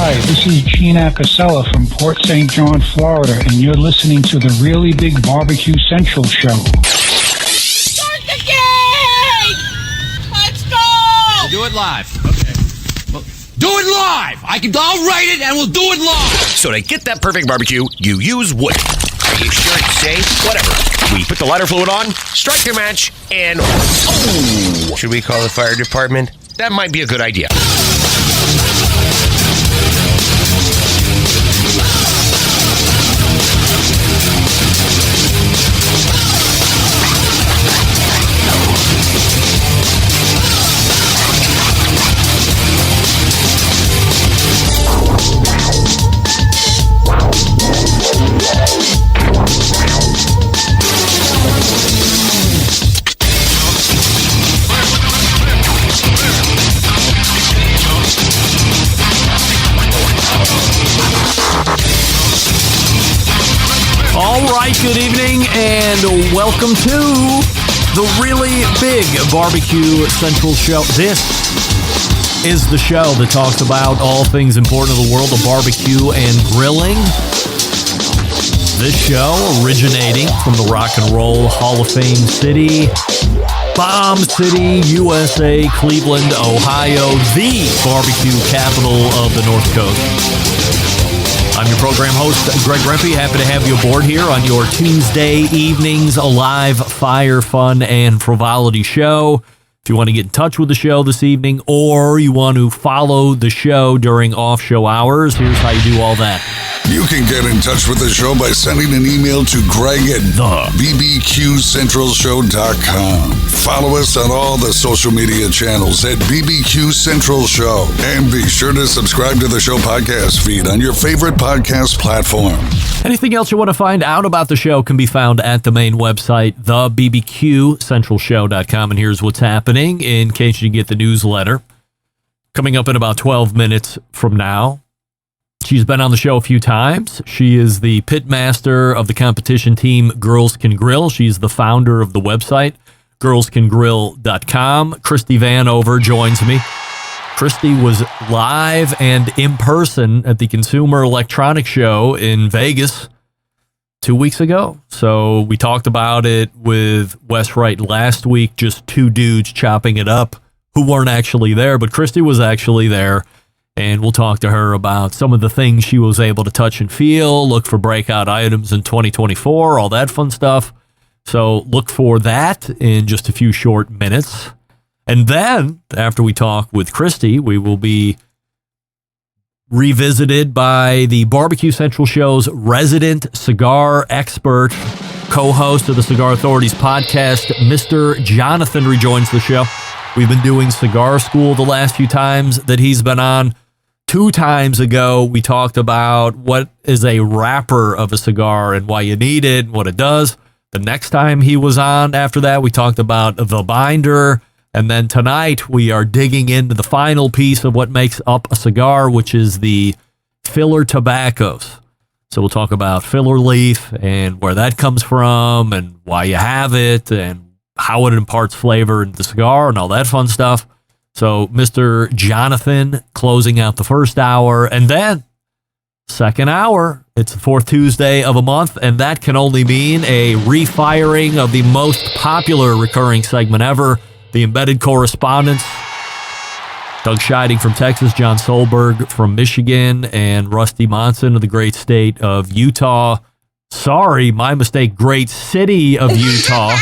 Hi, this is Gene Acasella from Port St. John, Florida, and you're listening to the Really Big Barbecue Central Show. Start the game! Let's go! We'll do it live. Okay. Well, do it live! I'll write it and we'll do it live! So to get that perfect barbecue, you use wood. Are you sure it's safe? Whatever. We put the lighter fluid on, strike your match, and... Oh! Should we call the fire department? That might be a good idea. All right, good evening, and welcome to the Really Big Barbecue Central Show. This is the show that talks about all things important in the world of barbecue and grilling. This show originating from the Rock and Roll Hall of Fame city, Bomb City, USA, Cleveland, Ohio, the barbecue capital of the North Coast. I'm your program host, Greg Rempe. Happy to have you aboard here on your Tuesday evenings, a live fire, fun, and frivolity show. If you want to get in touch with the show this evening, or you want to follow the show during off-show hours, here's how you do all that. You can get in touch with the show by sending an email to Greg at bbqcentralshow.com. Follow us on all the social media channels at BBQ Central Show. And be sure to subscribe to the show podcast feed on your favorite podcast platform. Anything else you want to find out about the show can be found at the main website, thebbqcentralshow.com. And here's what's happening in case you get the newsletter. Coming up in about 12 minutes from now, she's been on the show a few times. She is the pit master of the competition team Girls Can Grill. She's the founder of the website, girlscangrill.com. Christy Vanover joins me. Christy was live and in person at the Consumer Electronics Show in Vegas 2 weeks ago. So we talked about it with Wes Wright last week, just two dudes chopping it up who weren't actually there, but Christy was actually there. And we'll talk to her about some of the things she was able to touch and feel, look for breakout items in 2024, all that fun stuff. So look for that in just a few short minutes. And then, after we talk with Christy, we will be revisited by the Barbecue Central Show's resident cigar expert, co-host of the Cigar Authorities podcast, Mr. Jonathan rejoins the show. We've been doing cigar school the last few times that he's been on. 2 times ago, we talked about what is a wrapper of a cigar and why you need it and what it does. The next time he was on after that, we talked about the binder. And then tonight, we are digging into the final piece of what makes up a cigar, which is the filler tobaccos. So we'll talk about filler leaf and where that comes from and why you have it and how it imparts flavor into the cigar and all that fun stuff. So Mr. Jonathan closing out the first hour, and then second hour, it's the fourth Tuesday of a month, and that can only mean a refiring of the most popular recurring segment ever, the Embedded Correspondence. Doug Scheiding from Texas, John Solberg from Michigan, and Rusty Monson of the great state of Utah. Sorry, my mistake, great city of Utah.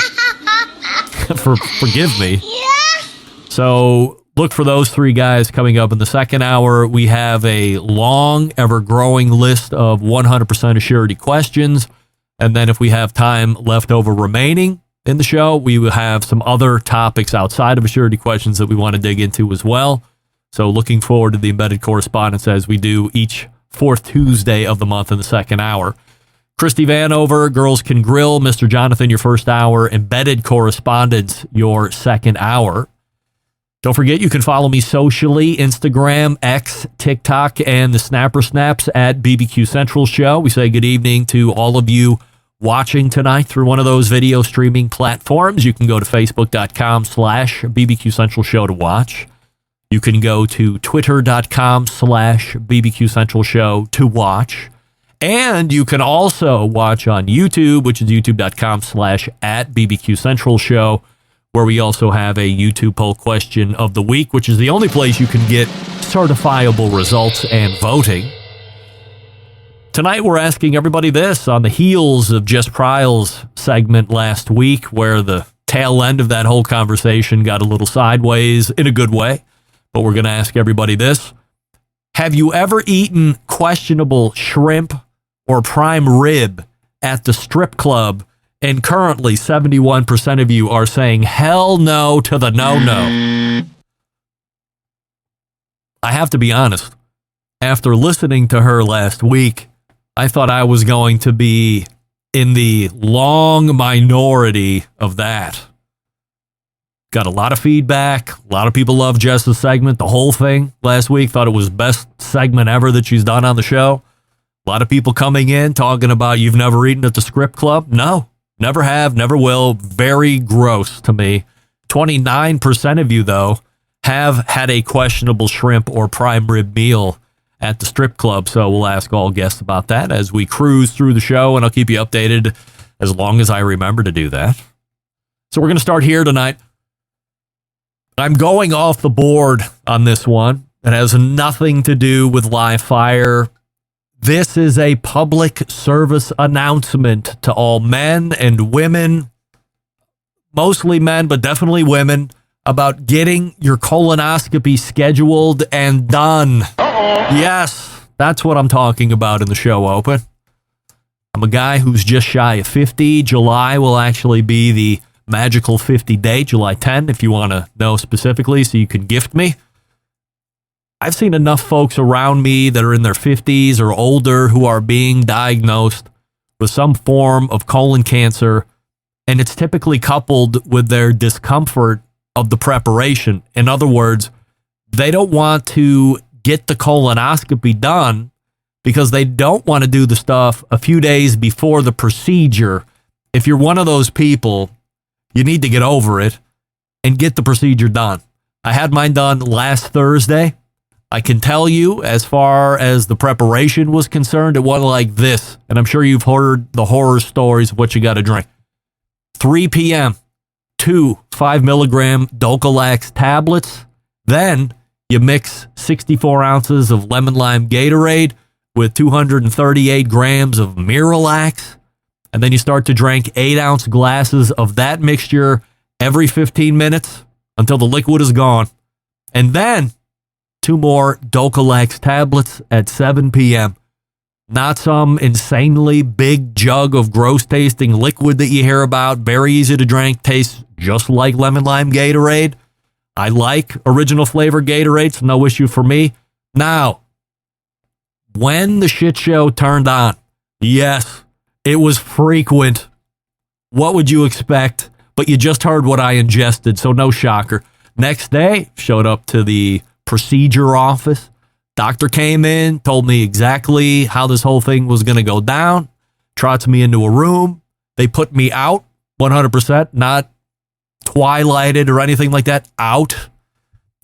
Forgive me. So look for those 3 guys coming up in the second hour. We have a long, ever-growing list of 100% assurity questions. And then if we have time left over remaining in the show, we will have some other topics outside of assurity questions that we want to dig into as well. So looking forward to the Embedded Correspondence as we do each fourth Tuesday of the month in the second hour. Christy Vanover, Girls Can Grill. Mr. Jonathan, your first hour. Embedded Correspondence, your second hour. Don't forget, you can follow me socially, Instagram, X, TikTok, and the Snapper Snaps at BBQ Central Show. We say good evening to all of you watching tonight through one of those video streaming platforms. You can go to facebook.com/BBQ Central Show to watch. You can go to twitter.com/BBQ Central Show to watch. And you can also watch on YouTube, which is youtube.com/@BBQ Central Show, where we also have a YouTube poll question of the week, which is the only place you can get certifiable results and voting. Tonight, we're asking everybody this on the heels of Jess Pryle's segment last week, where the tail end of that whole conversation got a little sideways in a good way. But we're going to ask everybody this. Have you ever eaten questionable shrimp or prime rib at the strip club? And currently, 71% of you are saying hell no to the no-no. I have to be honest. After listening to her last week, I thought I was going to be in the long minority of that. Got a lot of feedback. A lot of people love Jess's segment, the whole thing last week. Thought it was the best segment ever that she's done on the show. A lot of people coming in talking about you've never eaten at the strip club. No, never have, never will. Very gross to me. 29% of you, though, have had a questionable shrimp or prime rib meal at the strip club. So we'll ask all guests about that as we cruise through the show, and I'll keep you updated as long as I remember to do that. So we're going to start here tonight. I'm going off the board on this one. It has nothing to do with live fire. This is a public service announcement to all men and women, mostly men, but definitely women, about getting your colonoscopy scheduled and done. Yes, that's what I'm talking about in the show open. I'm a guy who's just shy of 50. July will actually be the magical 50 date, July 10, if you want to know specifically, so you can gift me. I've seen enough folks around me that are in their 50s or older who are being diagnosed with some form of colon cancer, and it's typically coupled with their discomfort of the preparation. In other words, they don't want to get the colonoscopy done because they don't want to do the stuff a few days before the procedure. If you're one of those people, you need to get over it and get the procedure done. I had mine done last Thursday. I can tell you, as far as the preparation was concerned, it wasn't like this. And I'm sure you've heard the horror stories of what you got to drink. 3 p.m., 2 5-milligram Dulcolax tablets. Then you mix 64 ounces of lemon lime Gatorade with 238 grams of Miralax. And then you start to drink 8-ounce glasses of that mixture every 15 minutes until the liquid is gone. And then 2 more Dulcolax tablets at 7 p.m. Not some insanely big jug of gross-tasting liquid that you hear about. Very easy to drink. Tastes just like lemon lime Gatorade. I like original flavor Gatorade, so no issue for me. Now, when the shit show turned on, yes, it was frequent. What would you expect? But you just heard what I ingested, so no shocker. Next day, showed up to the procedure office. Doctor came in, told me exactly how this whole thing was going to go down, trots me into a room. They put me out 100%, not twilighted or anything like that, out.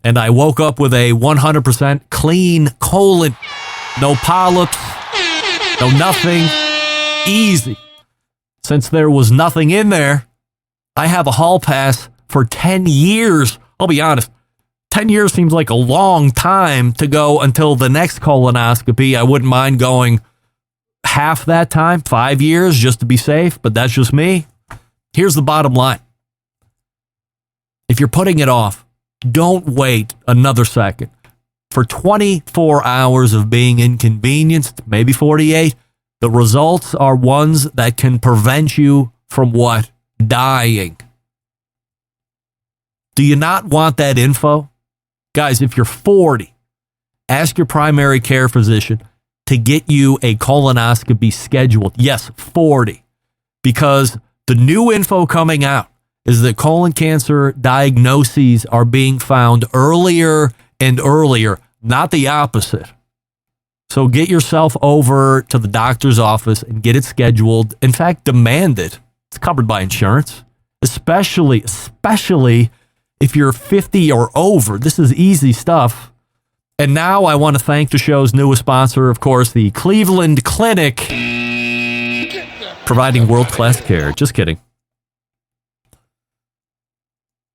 And I woke up with a 100% clean colon. No polyps, no nothing. Easy. Since there was nothing in there, I have a hall pass for 10 years. I'll be honest, 10 years seems like a long time to go until the next colonoscopy. I wouldn't mind going half that time, 5 years, just to be safe, but that's just me. Here's the bottom line. If you're putting it off, don't wait another second. For 24 hours of being inconvenienced, maybe 48, the results are ones that can prevent you from what? Dying. Do you not want that info? Guys, if you're 40, ask your primary care physician to get you a colonoscopy scheduled. Yes, 40. Because the new info coming out is that colon cancer diagnoses are being found earlier and earlier, not the opposite. So get yourself over to the doctor's office and get it scheduled. In fact, demand it. It's covered by insurance, especially if you're 50 or over, this is easy stuff. And now I want to thank the show's newest sponsor, of course, the Cleveland Clinic, providing world-class care. Just kidding.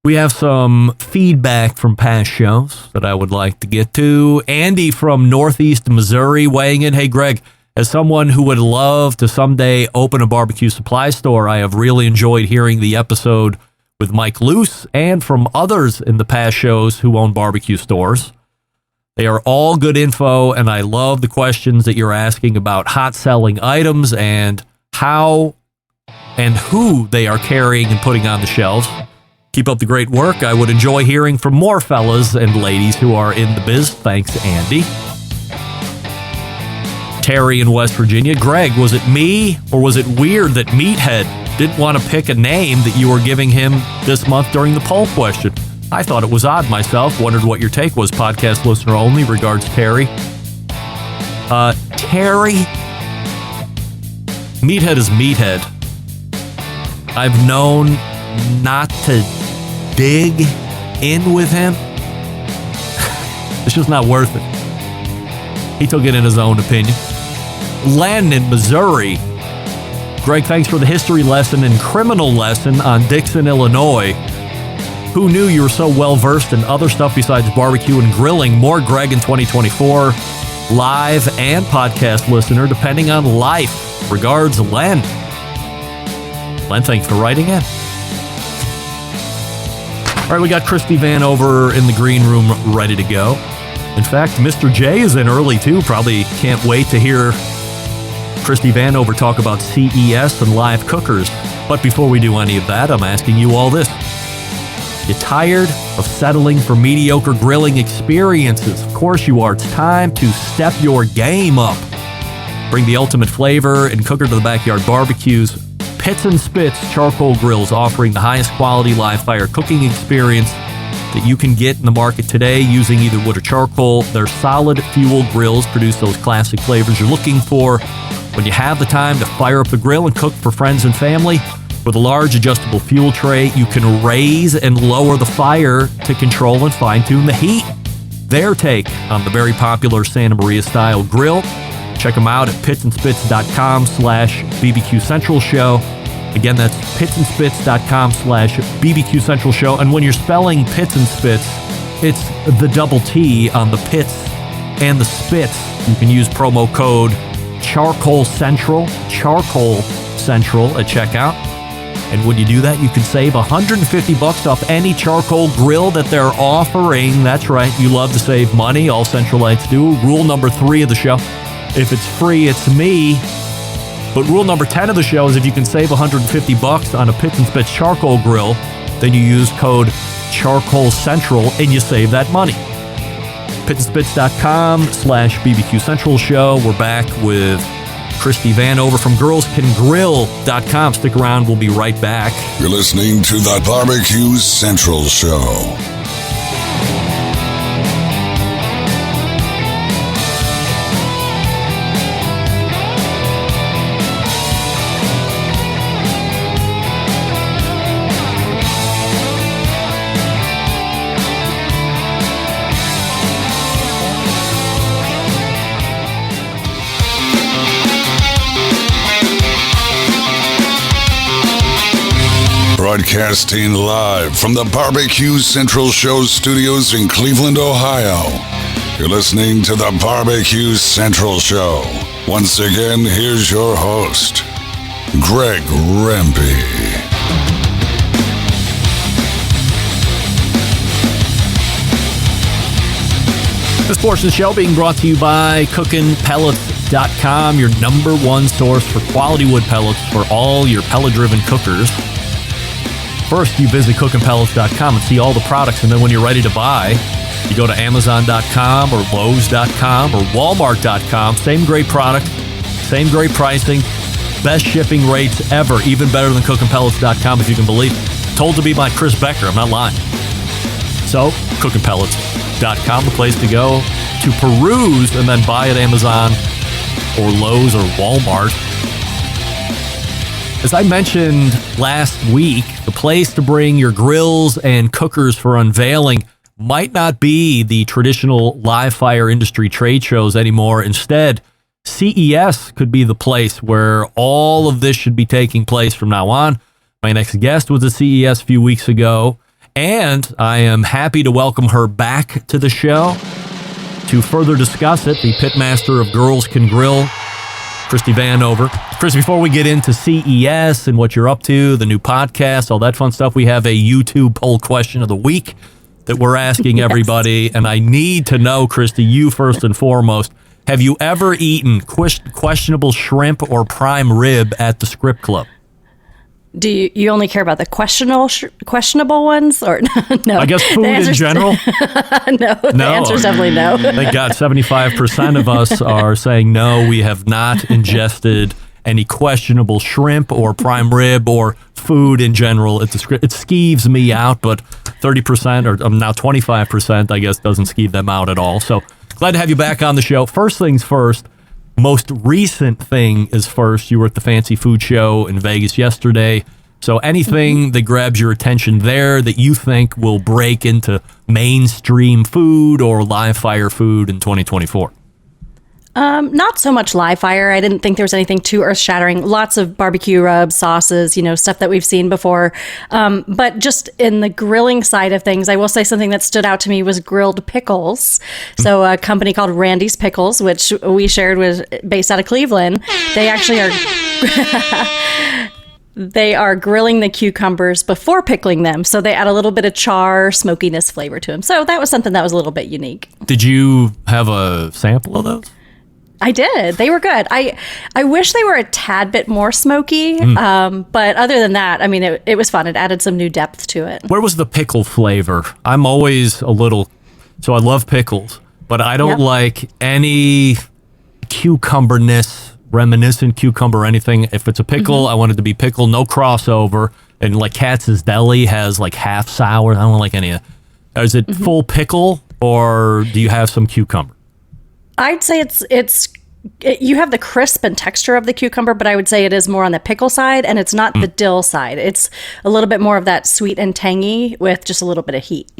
We have some feedback from past shows that I would like to get to. Andy from Northeast Missouri weighing in. Hey, Greg, as someone who would love to someday open a barbecue supply store, I have really enjoyed hearing the episode with Mike Luce and from others in the past shows who own barbecue stores. They are all good info, and I love the questions that you're asking about hot selling items and how and who they are carrying and putting on the shelves. Keep up the great work. I would enjoy hearing from more fellas and ladies who are in the biz. Thanks, Andy. Terry in West Virginia. Greg, was it me or was it weird that Meathead didn't want to pick a name that you were giving him this month during the poll question? I thought it was odd myself. Wondered what your take was. Podcast listener only. Regards, Terry. Terry, Meathead is Meathead. I've known not to dig in with him. It's just not worth it. He took it in his own opinion. Len in Missouri. Greg, thanks for the history lesson and criminal lesson on Dixon, Illinois. Who knew you were so well-versed in other stuff besides barbecue and grilling? More Greg in 2024. Live and podcast listener, depending on life. Regards, Len. Len, thanks for writing in. All right, we got Christy Vanover in the green room ready to go. In fact, Mr. J is in early, too. Probably can't wait to hear Christy Vanover talk about CES and live cookers. But before we do any of that, I'm asking you all this. You tired of settling for mediocre grilling experiences? Of course you are. It's time to step your game up. Bring the ultimate flavor and cooker to the backyard barbecues. Pits and Spits charcoal grills, offering the highest quality live fire cooking experience that you can get in the market today using either wood or charcoal. Their solid fuel grills produce those classic flavors you're looking for when you have the time to fire up the grill and cook for friends and family. With a large adjustable fuel tray, you can raise and lower the fire to control and fine-tune the heat. Their take on the very popular Santa Maria style grill. Check them out at pitsandspits.com/BBQ Central Show. Again, that's pitsandspits.com/BBQ Central Show. And when you're spelling Pits and Spits, it's the double T on the Pits and the Spits. You can use promo code Charcoal Central at checkout. And when you do that, you can save $150 off any charcoal grill that they're offering. That's right, you love to save money. All Centralites do. Rule number 3 of the show. If it's free, it's me. But rule number 10 of the show is if you can save $150 on a Pits and Spits charcoal grill, then you use code Charcoal Central and you save that money. pitsandspits.com/BBQ Central Show. We're back with Christy Vanover from girlscangrill.com. Stick around. We'll be right back. You're listening to the Barbecue Central Show. Broadcasting live from the Barbecue Central Show studios in Cleveland, Ohio. You're listening to the Barbecue Central Show. Once again, here's your host, Greg Rempe. This portion of the show being brought to you by CookinPellets.com, your number one source for quality wood pellets for all your pellet-driven cookers. First, you visit CookinPellets.com and see all the products, and then when you're ready to buy, you go to Amazon.com or Lowe's.com or Walmart.com. Same great product, same great pricing, best shipping rates ever, even better than CookinPellets.com if you can believe it. Told to be by Chris Becker, I'm not lying. So, CookinPellets.com, the place to go to peruse and then buy at Amazon or Lowe's or Walmart. As I mentioned last week, the place to bring your grills and cookers for unveiling might not be the traditional live fire industry trade shows anymore. Instead, CES could be the place where all of this should be taking place from now on. My next guest was at CES a few weeks ago, and I am happy to welcome her back to the show to further discuss it, the pitmaster of Girls Can Grill, Christy Vanover. Chris, before we get into CES and what you're up to, the new podcast, all that fun stuff, we have a YouTube poll question of the week that we're asking everybody. And I need to know, Christy, you first and foremost, have you ever eaten questionable shrimp or prime rib at the Script Club? Do you only care about the questionable ones, or no? I guess food in general. No, the answer is definitely no. Thank God, 75% of us are saying no. We have not ingested any questionable shrimp or prime rib or food in general. It skeeves me out, but 30% or now 25%, I guess, doesn't skeeve them out at all. So glad to have you back on the show. First things first. Most recent thing is first. You were at the Fancy Food Show in Vegas yesterday. So anything that grabs your attention there that you think will break into mainstream food or live fire food in 2024? Not so much live fire. I didn't think there was anything too earth-shattering. Lots of barbecue rubs, sauces, stuff that we've seen before. But just in the grilling side of things, I will say something that stood out to me was grilled pickles. So a company called Randy's Pickles, which we shared, was based out of Cleveland. They actually are... They are grilling the cucumbers before pickling them. So they add a little bit of char, smokiness flavor to them. So that was something that was a little bit unique. Did you have a sample of those? I did. They were good. I wish they were a tad bit more smoky. But other than that, I mean, it was fun. It added some new depth to it. Where was the pickle flavor? I'm always a little, so I love pickles, but I don't like any cucumberness, reminiscent cucumber or anything. If it's a pickle, I want it to be pickle, no crossover. And like Katz's Deli has like half sour. I don't like any of that. Is it full pickle or do you have some cucumber? I'd say you have the crisp and texture of the cucumber, but I would say it is more on the pickle side, and it's not the dill side. It's a little bit more of that sweet and tangy with just a little bit of heat.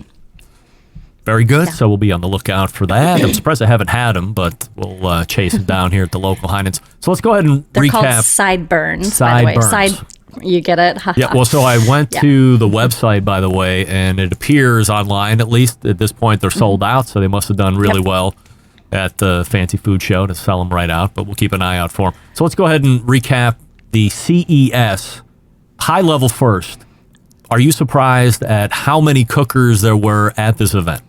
Very good. Yeah. So we'll be on the lookout for that. I'm surprised I haven't had them, but we'll chase them down here at the local Heinen's. So let's go ahead and They're recap. They're called sideburns, by the way. You get it? Yeah, well, so I went to the website, by the way, and it appears online, at least at this point, they're sold out, so they must have done really well at the Fancy Food Show to sell them right out, but we'll keep an eye out for them. So let's go ahead and recap the CES. High level first. Are you surprised at how many cookers there were at this event?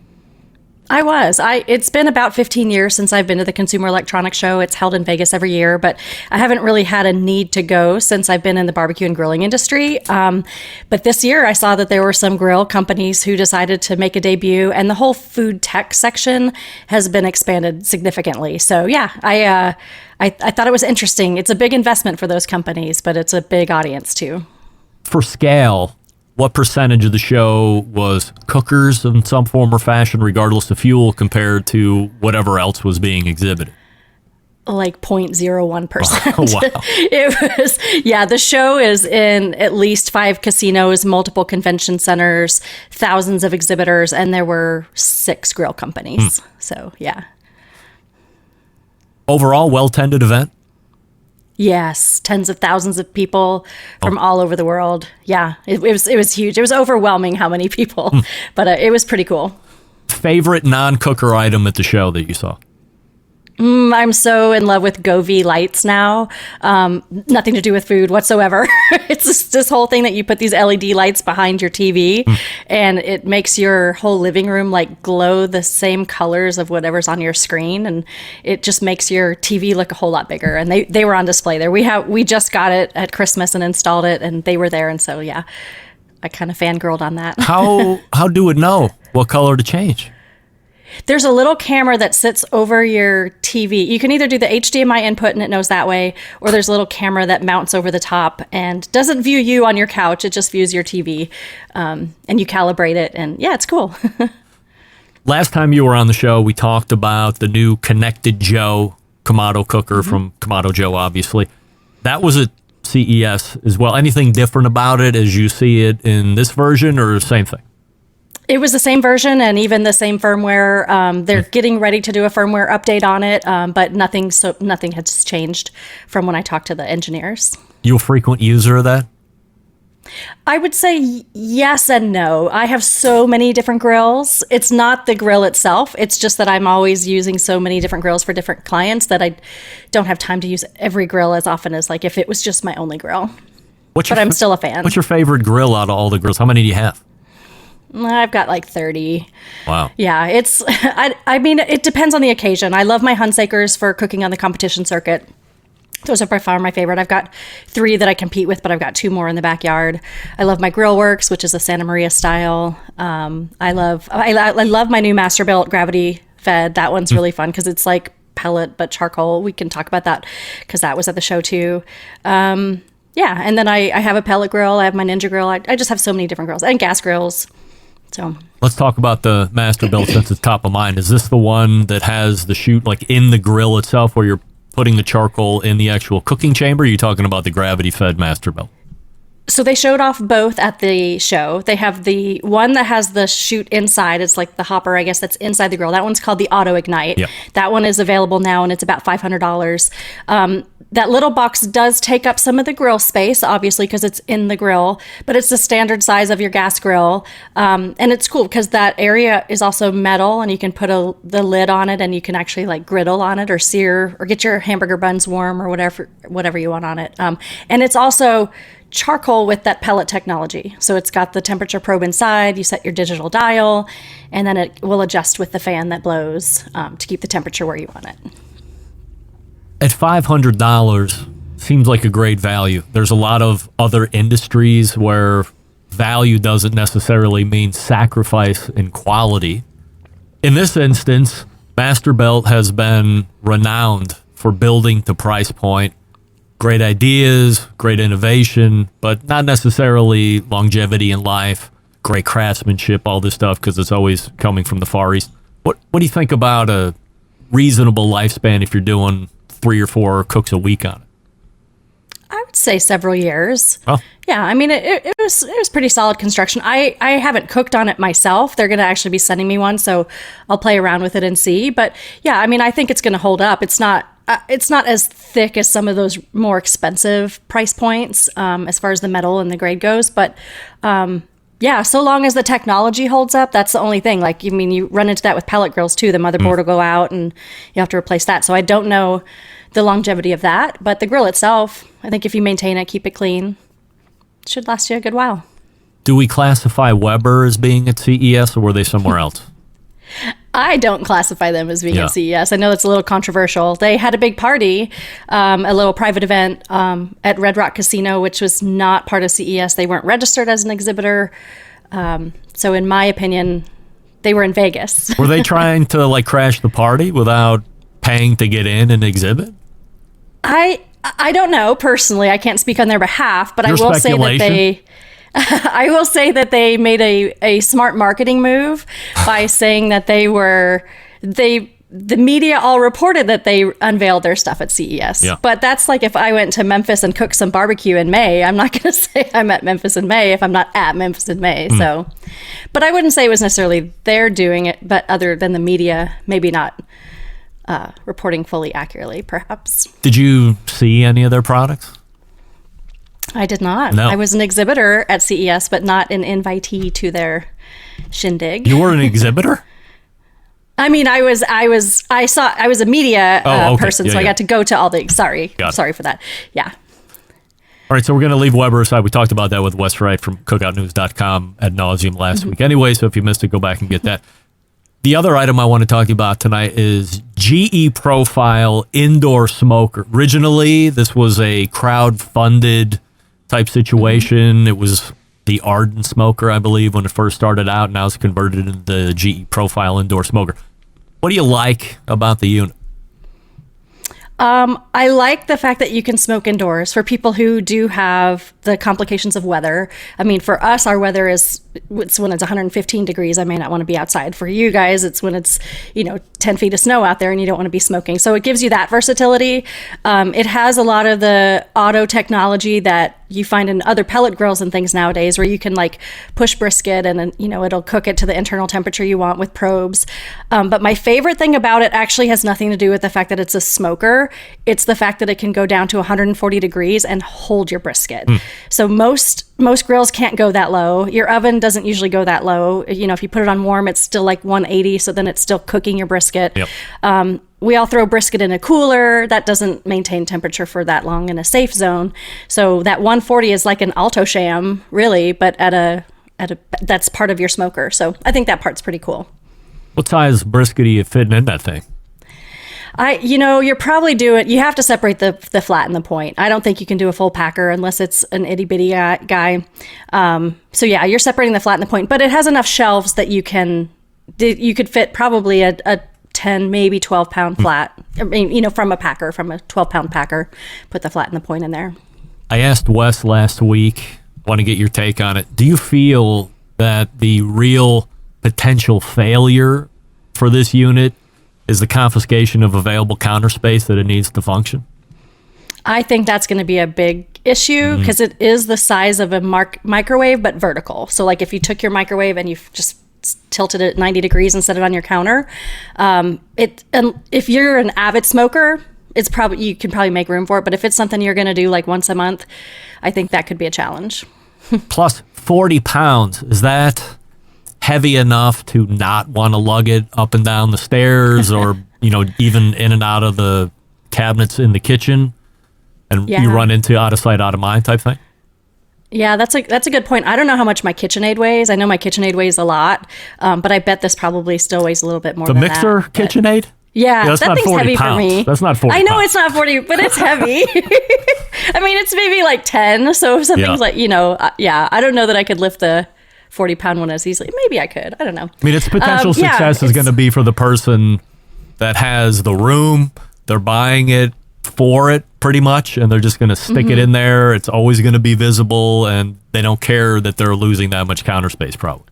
I was. It's been about 15 years since I've been to the Consumer Electronics Show. It's held in Vegas every year, but I haven't really had a need to go since I've been in the barbecue and grilling industry. But this year I saw that there were some grill companies who decided to make a debut, and the whole food tech section has been expanded significantly. So yeah, I thought it was interesting. It's a big investment for those companies, but it's a big audience too. For scale, what percentage of the show was cookers in some form or fashion, regardless of fuel, compared to whatever else was being exhibited? Like 0.01%. Oh, wow. It was, the show is in at least 5 casinos, multiple convention centers, thousands of exhibitors, and there were 6 grill companies. So, yeah. Overall, well-tended event? Yes, tens of thousands of people from all over the world. Yeah, it was huge. It was overwhelming how many people, but it was pretty cool. Favorite non-cooker item at the show that you saw? I'm so in love with Govee lights now. Nothing to do with food whatsoever. It's just this whole thing that you put these LED lights behind your TV and it makes your whole living room like glow the same colors of whatever's on your screen. And it just makes your TV look a whole lot bigger. And they were on display there. We just got it at Christmas and installed it, and they were there. And so, yeah, I kind of fangirled on that. How do it know what color to change? There's a little camera that sits over your TV. You can either do the HDMI input and it knows that way, or there's a little camera that mounts over the top and doesn't view you on your couch. It just views your TV, and you calibrate it. And yeah, it's cool. Last time you were on the show, we talked about the new Connected Joe Kamado cooker from Kamado Joe, obviously. That was a CES as well. Anything different about it as you see it in this version, or same thing? It was the same version and even the same firmware. They're getting ready to do a firmware update on it, but nothing has changed from when I talked to the engineers. You a frequent user of that? I would say yes and no. I have so many different grills. It's not the grill itself. It's just that I'm always using so many different grills for different clients that I don't have time to use every grill as often as like if it was just my only grill. I'm still a fan. What's your favorite grill out of all the grills? How many do you have? I've got like 30. Wow. Yeah, I mean, it depends on the occasion. I love my Hunsakers for cooking on the competition circuit. Those are by far my favorite. I've got 3 that I compete with, but I've got 2 more in the backyard. I love my Grillworks, which is a Santa Maria style. I love my new Masterbuilt gravity fed. That one's really fun because it's like pellet but charcoal. We can talk about that because that was at the show too. Yeah, and then I have a pellet grill. I have my Ninja grill. I just have so many different grills and gas grills. So let's talk about the Masterbuilt since it's top of mind. Is this the one that has the chute like in the grill itself where you're putting the charcoal in the actual cooking chamber? Or are you talking about the gravity-fed Masterbuilt? So they showed off both at the show. They have the one that has the chute inside. It's like the hopper, I guess, that's inside the grill. That one's called the Auto Ignite. Yep. That one is available now, and it's about $500. That little box does take up some of the grill space, obviously, because it's in the grill, but it's the standard size of your gas grill. And it's cool because that area is also metal, and you can put the lid on it, and you can actually like griddle on it or sear or get your hamburger buns warm or whatever you want on it. And it's also charcoal with that pellet technology. So it's got the temperature probe inside. You set your digital dial, and then it will adjust with the fan that blows to keep the temperature where you want it. At $500, seems like a great value. There's a lot of other industries where value doesn't necessarily mean sacrifice in quality. In this instance, Masterbuilt has been renowned for building to price point. Great ideas, great innovation, but not necessarily longevity in life, great craftsmanship, all this stuff, because it's always coming from the Far East. What do you think about a reasonable lifespan if you're doing 3 or 4 cooks a week on it? I would say several years. Oh. Yeah, I mean, it was pretty solid construction. I haven't cooked on it myself. They're going to actually be sending me one, so I'll play around with it and see. But yeah, I mean, I think it's going to hold up. It's not as thick as some of those more expensive price points as far as the metal and the grade goes. But yeah, so long as the technology holds up, that's the only thing. Like, I mean, you run into that with pellet grills too. The motherboard will go out and you have to replace that. So I don't know the longevity of that. But the grill itself, I think if you maintain it, keep it clean, it should last you a good while. Do we classify Weber as being at CES, or were they somewhere else? I don't classify them as being at CES. I know that's a little controversial. They had a big party, a little private event at Red Rock Casino, which was not part of CES. They weren't registered as an exhibitor. So in my opinion, they were in Vegas. Were they trying to like crash the party without paying to get in and exhibit? I don't know personally. I can't speak on their behalf, but Your I will say that I will say that they made a smart marketing move by saying that the media all reported that they unveiled their stuff at CES. Yeah. But that's like if I went to Memphis and cooked some barbecue in May, I'm not going to say I'm at Memphis in May if I'm not at Memphis in May. So, but I wouldn't say it was necessarily they're doing it, but other than the media, maybe not reporting fully accurately, perhaps. Did you see any of their products? I did not. No. I was an exhibitor at CES, but not an invitee to their shindig. You were an exhibitor? I mean, I was a media okay. person, Yeah, so I yeah. got to go to all the. Sorry Got it. for that. Yeah. All right, so we're going to leave Weber aside. We talked about that with Wes Wright from cookoutnews.com ad nauseum last week. Anyway, so if you missed it, go back and get that. The other item I want to talk about tonight is GE Profile Indoor Smoker. Originally, this was a crowd-funded type situation. It was the Arden Smoker, I believe, when it first started out. Now it's converted into the GE Profile Indoor Smoker. What do you like about the unit? I like the fact that you can smoke indoors for people who do have the complications of weather. I mean, for us, our weather it's when it's 115 degrees. I may not want to be outside. For you guys, it's when it's, 10 feet of snow out there and you don't want to be smoking. So it gives you that versatility. It has a lot of the auto technology that you find in other pellet grills and things nowadays, where you can like push brisket and it'll cook it to the internal temperature you want with probes. But my favorite thing about it actually has nothing to do with the fact that it's a smoker. It's the fact that it can go down to 140 degrees and hold your brisket. So most grills can't go that low. Your oven doesn't usually go that low. If you put it on warm, it's still like 180. So then it's still cooking your brisket. Yep. We all throw brisket in a cooler. That doesn't maintain temperature for that long in a safe zone. So that 140 is like an Alto sham, really, but that's part of your smoker. So I think that part's pretty cool. What size brisket are you fitting in that thing? You're probably you have to separate the flat and the point. I don't think you can do a full packer unless it's an itty bitty guy. So yeah, you're separating the flat and the point, but it has enough shelves that you could fit probably a 10, maybe 12 pound flat, from a 12 pound packer, put the flat and the point in there. I asked Wes last week, want to get your take on it. Do you feel that the real potential failure for this unit is the confiscation of available counter space that it needs to function? I think that's going to be a big issue because it is the size of a microwave, but vertical. So like if you took your microwave and you just tilted it 90 degrees and set it on your counter, and if you're an avid smoker, you can probably make room for it. But if it's something you're going to do like once a month, I think that could be a challenge. Plus 40 pounds. Is that heavy enough to not want to lug it up and down the stairs or, even in and out of the cabinets in the kitchen and you run into out of sight, out of mind type thing? Yeah, that's a good point. I don't know how much my KitchenAid weighs. I know my KitchenAid weighs a lot, but I bet this probably still weighs a little bit more than that. The mixer KitchenAid? Yeah, that's that not thing's 40 heavy pounds. for me. That's not 40 I know pounds. it's not 40, but it's heavy. I mean, it's maybe like 10. So if something's like, I don't know that I could lift the 40-pound one as easily. Maybe I could. I don't know. I mean, its potential success is going to be for the person that has the room. They're buying it for it pretty much, and they're just going to stick it in there. It's always going to be visible, and they don't care that they're losing that much counter space probably.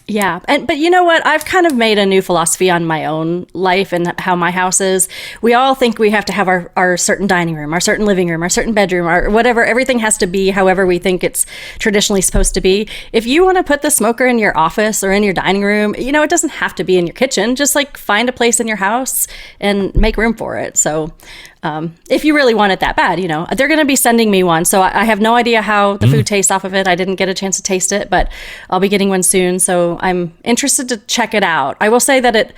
Yeah. But you know what? I've kind of made a new philosophy on my own life and how my house is. We all think we have to have our certain dining room, our certain living room, our certain bedroom, or whatever. Everything has to be however we think it's traditionally supposed to be. If you want to put the smoker in your office or in your dining room, it doesn't have to be in your kitchen. Just like find a place in your house and make room for it. So if you really want it that bad, they're going to be sending me one. So I have no idea how the food tastes off of it. I didn't get a chance to taste it, but I'll be getting one soon. So I'm interested to check it out. I will say that it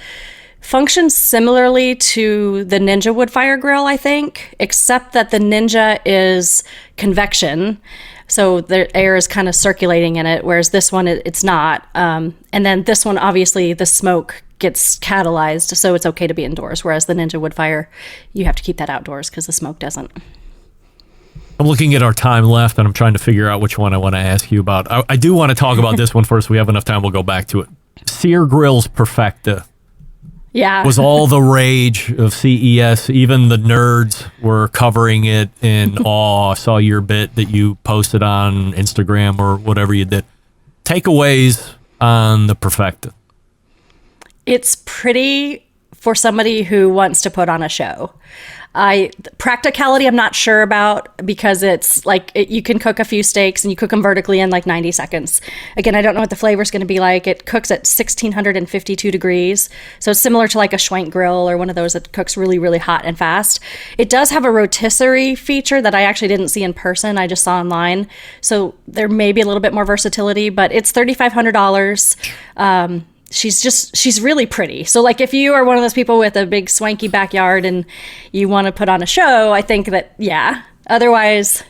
functions similarly to the Ninja wood fire grill, I think, except that the Ninja is convection. So the air is kind of circulating in it, whereas this one, it's not. And then this one, obviously, the smoke gets catalyzed, so it's okay to be indoors, whereas the Ninja wood fire, you have to keep that outdoors because the smoke doesn't. I'm looking at our time left, and I'm trying to figure out which one I want to ask you about. I do want to talk about this one first. We have enough time. We'll go back to it. Sear Grill's Perfecta. Yeah. Was all the rage of CES. Even the nerds were covering it in awe. I saw your bit that you posted on Instagram or whatever you did. Takeaways on the Perfecta. It's pretty for somebody who wants to put on a show. Practicality, I'm not sure about because it's like you can cook a few steaks and you cook them vertically in like 90 seconds. Again, I don't know what the flavor is going to be like. It cooks at 1652 degrees. So it's similar to like a Schwenk grill or one of those that cooks really, really hot and fast. It does have a rotisserie feature that I actually didn't see in person. I just saw online. So there may be a little bit more versatility, but it's $3,500. She's really pretty. So like if you are one of those people with a big swanky backyard and you want to put on a show, I think that, yeah. Otherwise,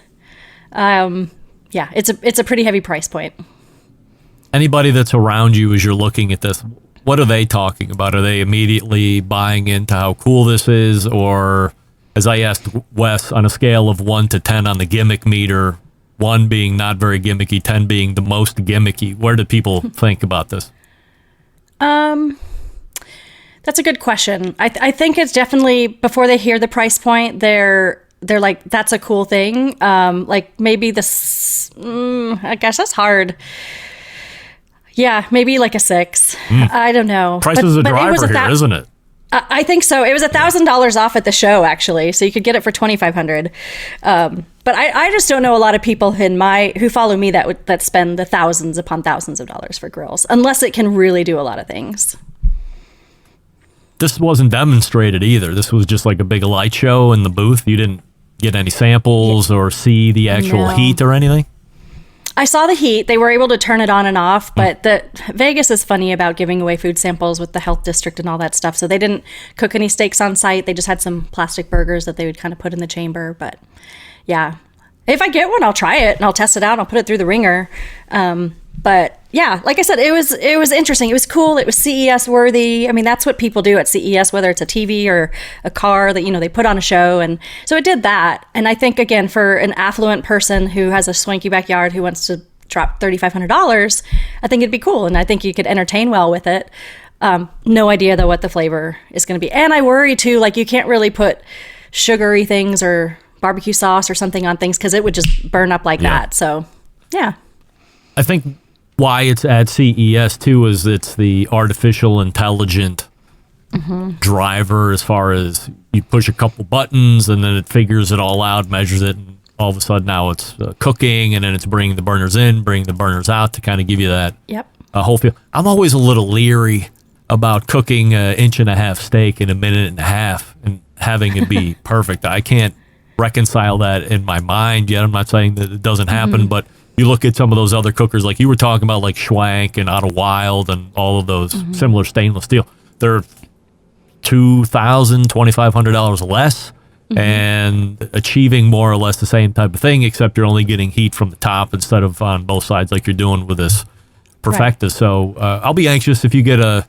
it's a pretty heavy price point. Anybody that's around you as you're looking at this, what are they talking about? Are they immediately buying into how cool this is? Or as I asked Wes, on a scale of 1 to 10 on the gimmick meter, 1 being not very gimmicky, 10 being the most gimmicky, where do people think about this? That's a good question. I think it's definitely, before they hear the price point, they're like, that's a cool thing. Like maybe this, I guess that's hard. Yeah, maybe like a 6. I don't know. Price is a driver here, isn't it? I think so. It was $1,000 off at the show, actually, so you could get it for $2,500. But I just don't know a lot of people who follow me that spend the thousands upon thousands of dollars for grills, unless it can really do a lot of things. This wasn't demonstrated either. This was just like a big light show in the booth. You didn't get any samples or see the actual heat or anything? I saw the heat. They were able to turn it on and off, but Vegas is funny about giving away food samples with the health district and all that stuff. So they didn't cook any steaks on site. They just had some plastic burgers that they would kind of put in the chamber. But yeah, if I get one, I'll try it and I'll test it out. And I'll put it through the ringer. But yeah, like I said, it was interesting. It was cool. It was CES worthy. I mean, that's what people do at CES, whether it's a TV or a car that, they put on a show. And so it did that. And I think, again, for an affluent person who has a swanky backyard who wants to drop $3,500, I think it'd be cool. And I think you could entertain well with it. No idea, though, what the flavor is going to be. And I worry, too, like you can't really put sugary things or barbecue sauce or something on things because it would just burn up like that. So, yeah. I think why it's at CES too is it's the artificial intelligent driver, as far as you push a couple buttons and then it figures it all out, measures it, and all of a sudden now it's cooking, and then it's bringing the burners in, bringing the burners out to kind of give you that whole feel. I'm always a little leery about cooking an 1.5-inch steak in 1.5 minutes and having it be perfect. I can't reconcile that in my mind yet. I'm not saying that it doesn't happen, but you look at some of those other cookers, like you were talking about, like Schwank and Auto Wild and all of those similar stainless steel. They're $2,000, $2,500 less and achieving more or less the same type of thing, except you're only getting heat from the top instead of on both sides like you're doing with this Perfecta. Right. So I'll be anxious if you get a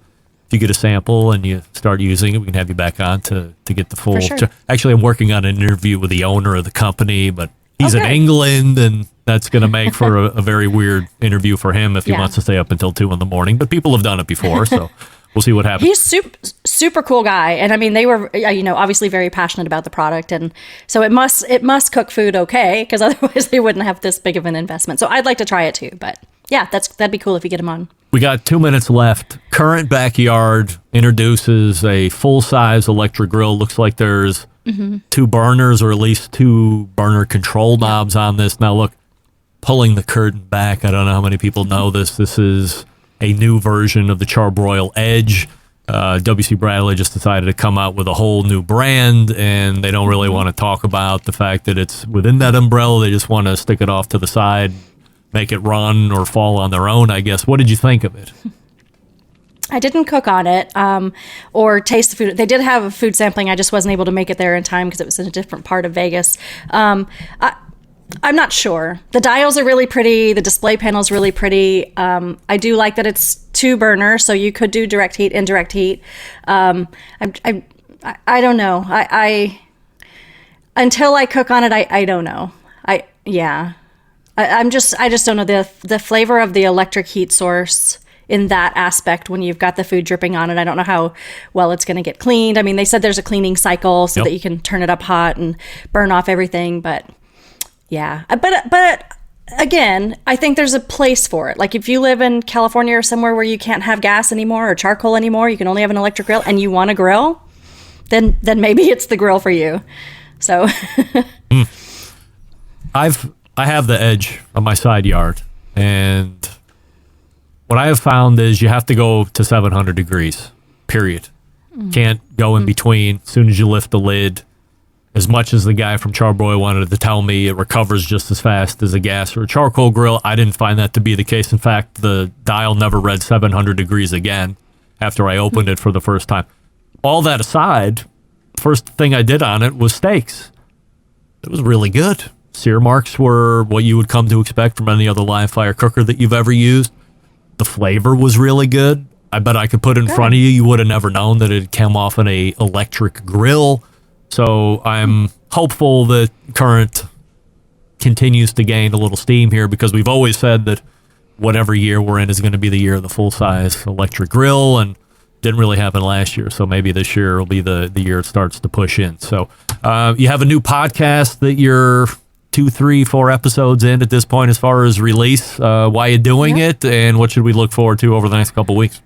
sample and you start using it. We can have you back on to get the full. Sure. Actually, I'm working on an interview with the owner of the company, but he's in England, and that's going to make for a very weird interview for him if he wants to stay up until 2 a.m. But people have done it before, so we'll see what happens. He's super cool guy, and I mean, they were obviously very passionate about the product, and so it must cook food okay, because otherwise they wouldn't have this big of an investment. So I'd like to try it too, but yeah, that'd be cool if you get him on. We got 2 minutes left. Current Backyard introduces a full-size electric grill. Looks like there's 2 burners, or at least 2 burner control knobs on this. Now, look, pulling the curtain back, I don't know how many people know this. This is a new version of the Charbroil Edge. W.C. Bradley just decided to come out with a whole new brand, and they don't really want to talk about the fact that it's within that umbrella. They just want to stick it off to the side, make it run or fall on their own, I guess. What did you think of it? I didn't cook on it or taste the food. They did have a food sampling. I just wasn't able to make it there in time because it was in a different part of Vegas. I'm not sure. The dials are really pretty. The display panel is really pretty. I do like that it's 2 burners, so you could do direct heat, indirect heat. I don't know. I until I cook on it, I don't know. I just don't know the flavor of the electric heat source in that aspect when you've got the food dripping on it. I don't know how well it's going to get cleaned. I mean, they said there's a cleaning cycle so that you can turn it up hot and burn off everything, but yeah. But again, I think there's a place for it. Like if you live in California or somewhere where you can't have gas anymore or charcoal anymore, you can only have an electric grill and you want a grill, then maybe it's the grill for you. So I have the Edge on my side yard, and what I have found is you have to go to 700 degrees, period. Can't go in between. As soon as you lift the lid, as much as the guy from Charbroil wanted to tell me it recovers just as fast as a gas or a charcoal grill, I didn't find that to be the case. In fact, the dial never read 700 degrees again after I opened it for the first time. All that aside, first thing I did on it was steaks. It was really good. Sear marks were what you would come to expect from any other live fire cooker that you've ever used. The flavor was really good. I bet I could put it in front of you. You would have never known that it came off an electric grill. So I'm hopeful that Current continues to gain a little steam here, because we've always said that whatever year we're in is going to be the year of the full-size electric grill. And Didn't really happen last year, so maybe this year will be the year it starts to push in. So you have a new podcast that you're 2, 3, 4 episodes in at this point as far as release. Why you doing it, and what should we look forward to over the next couple weeks?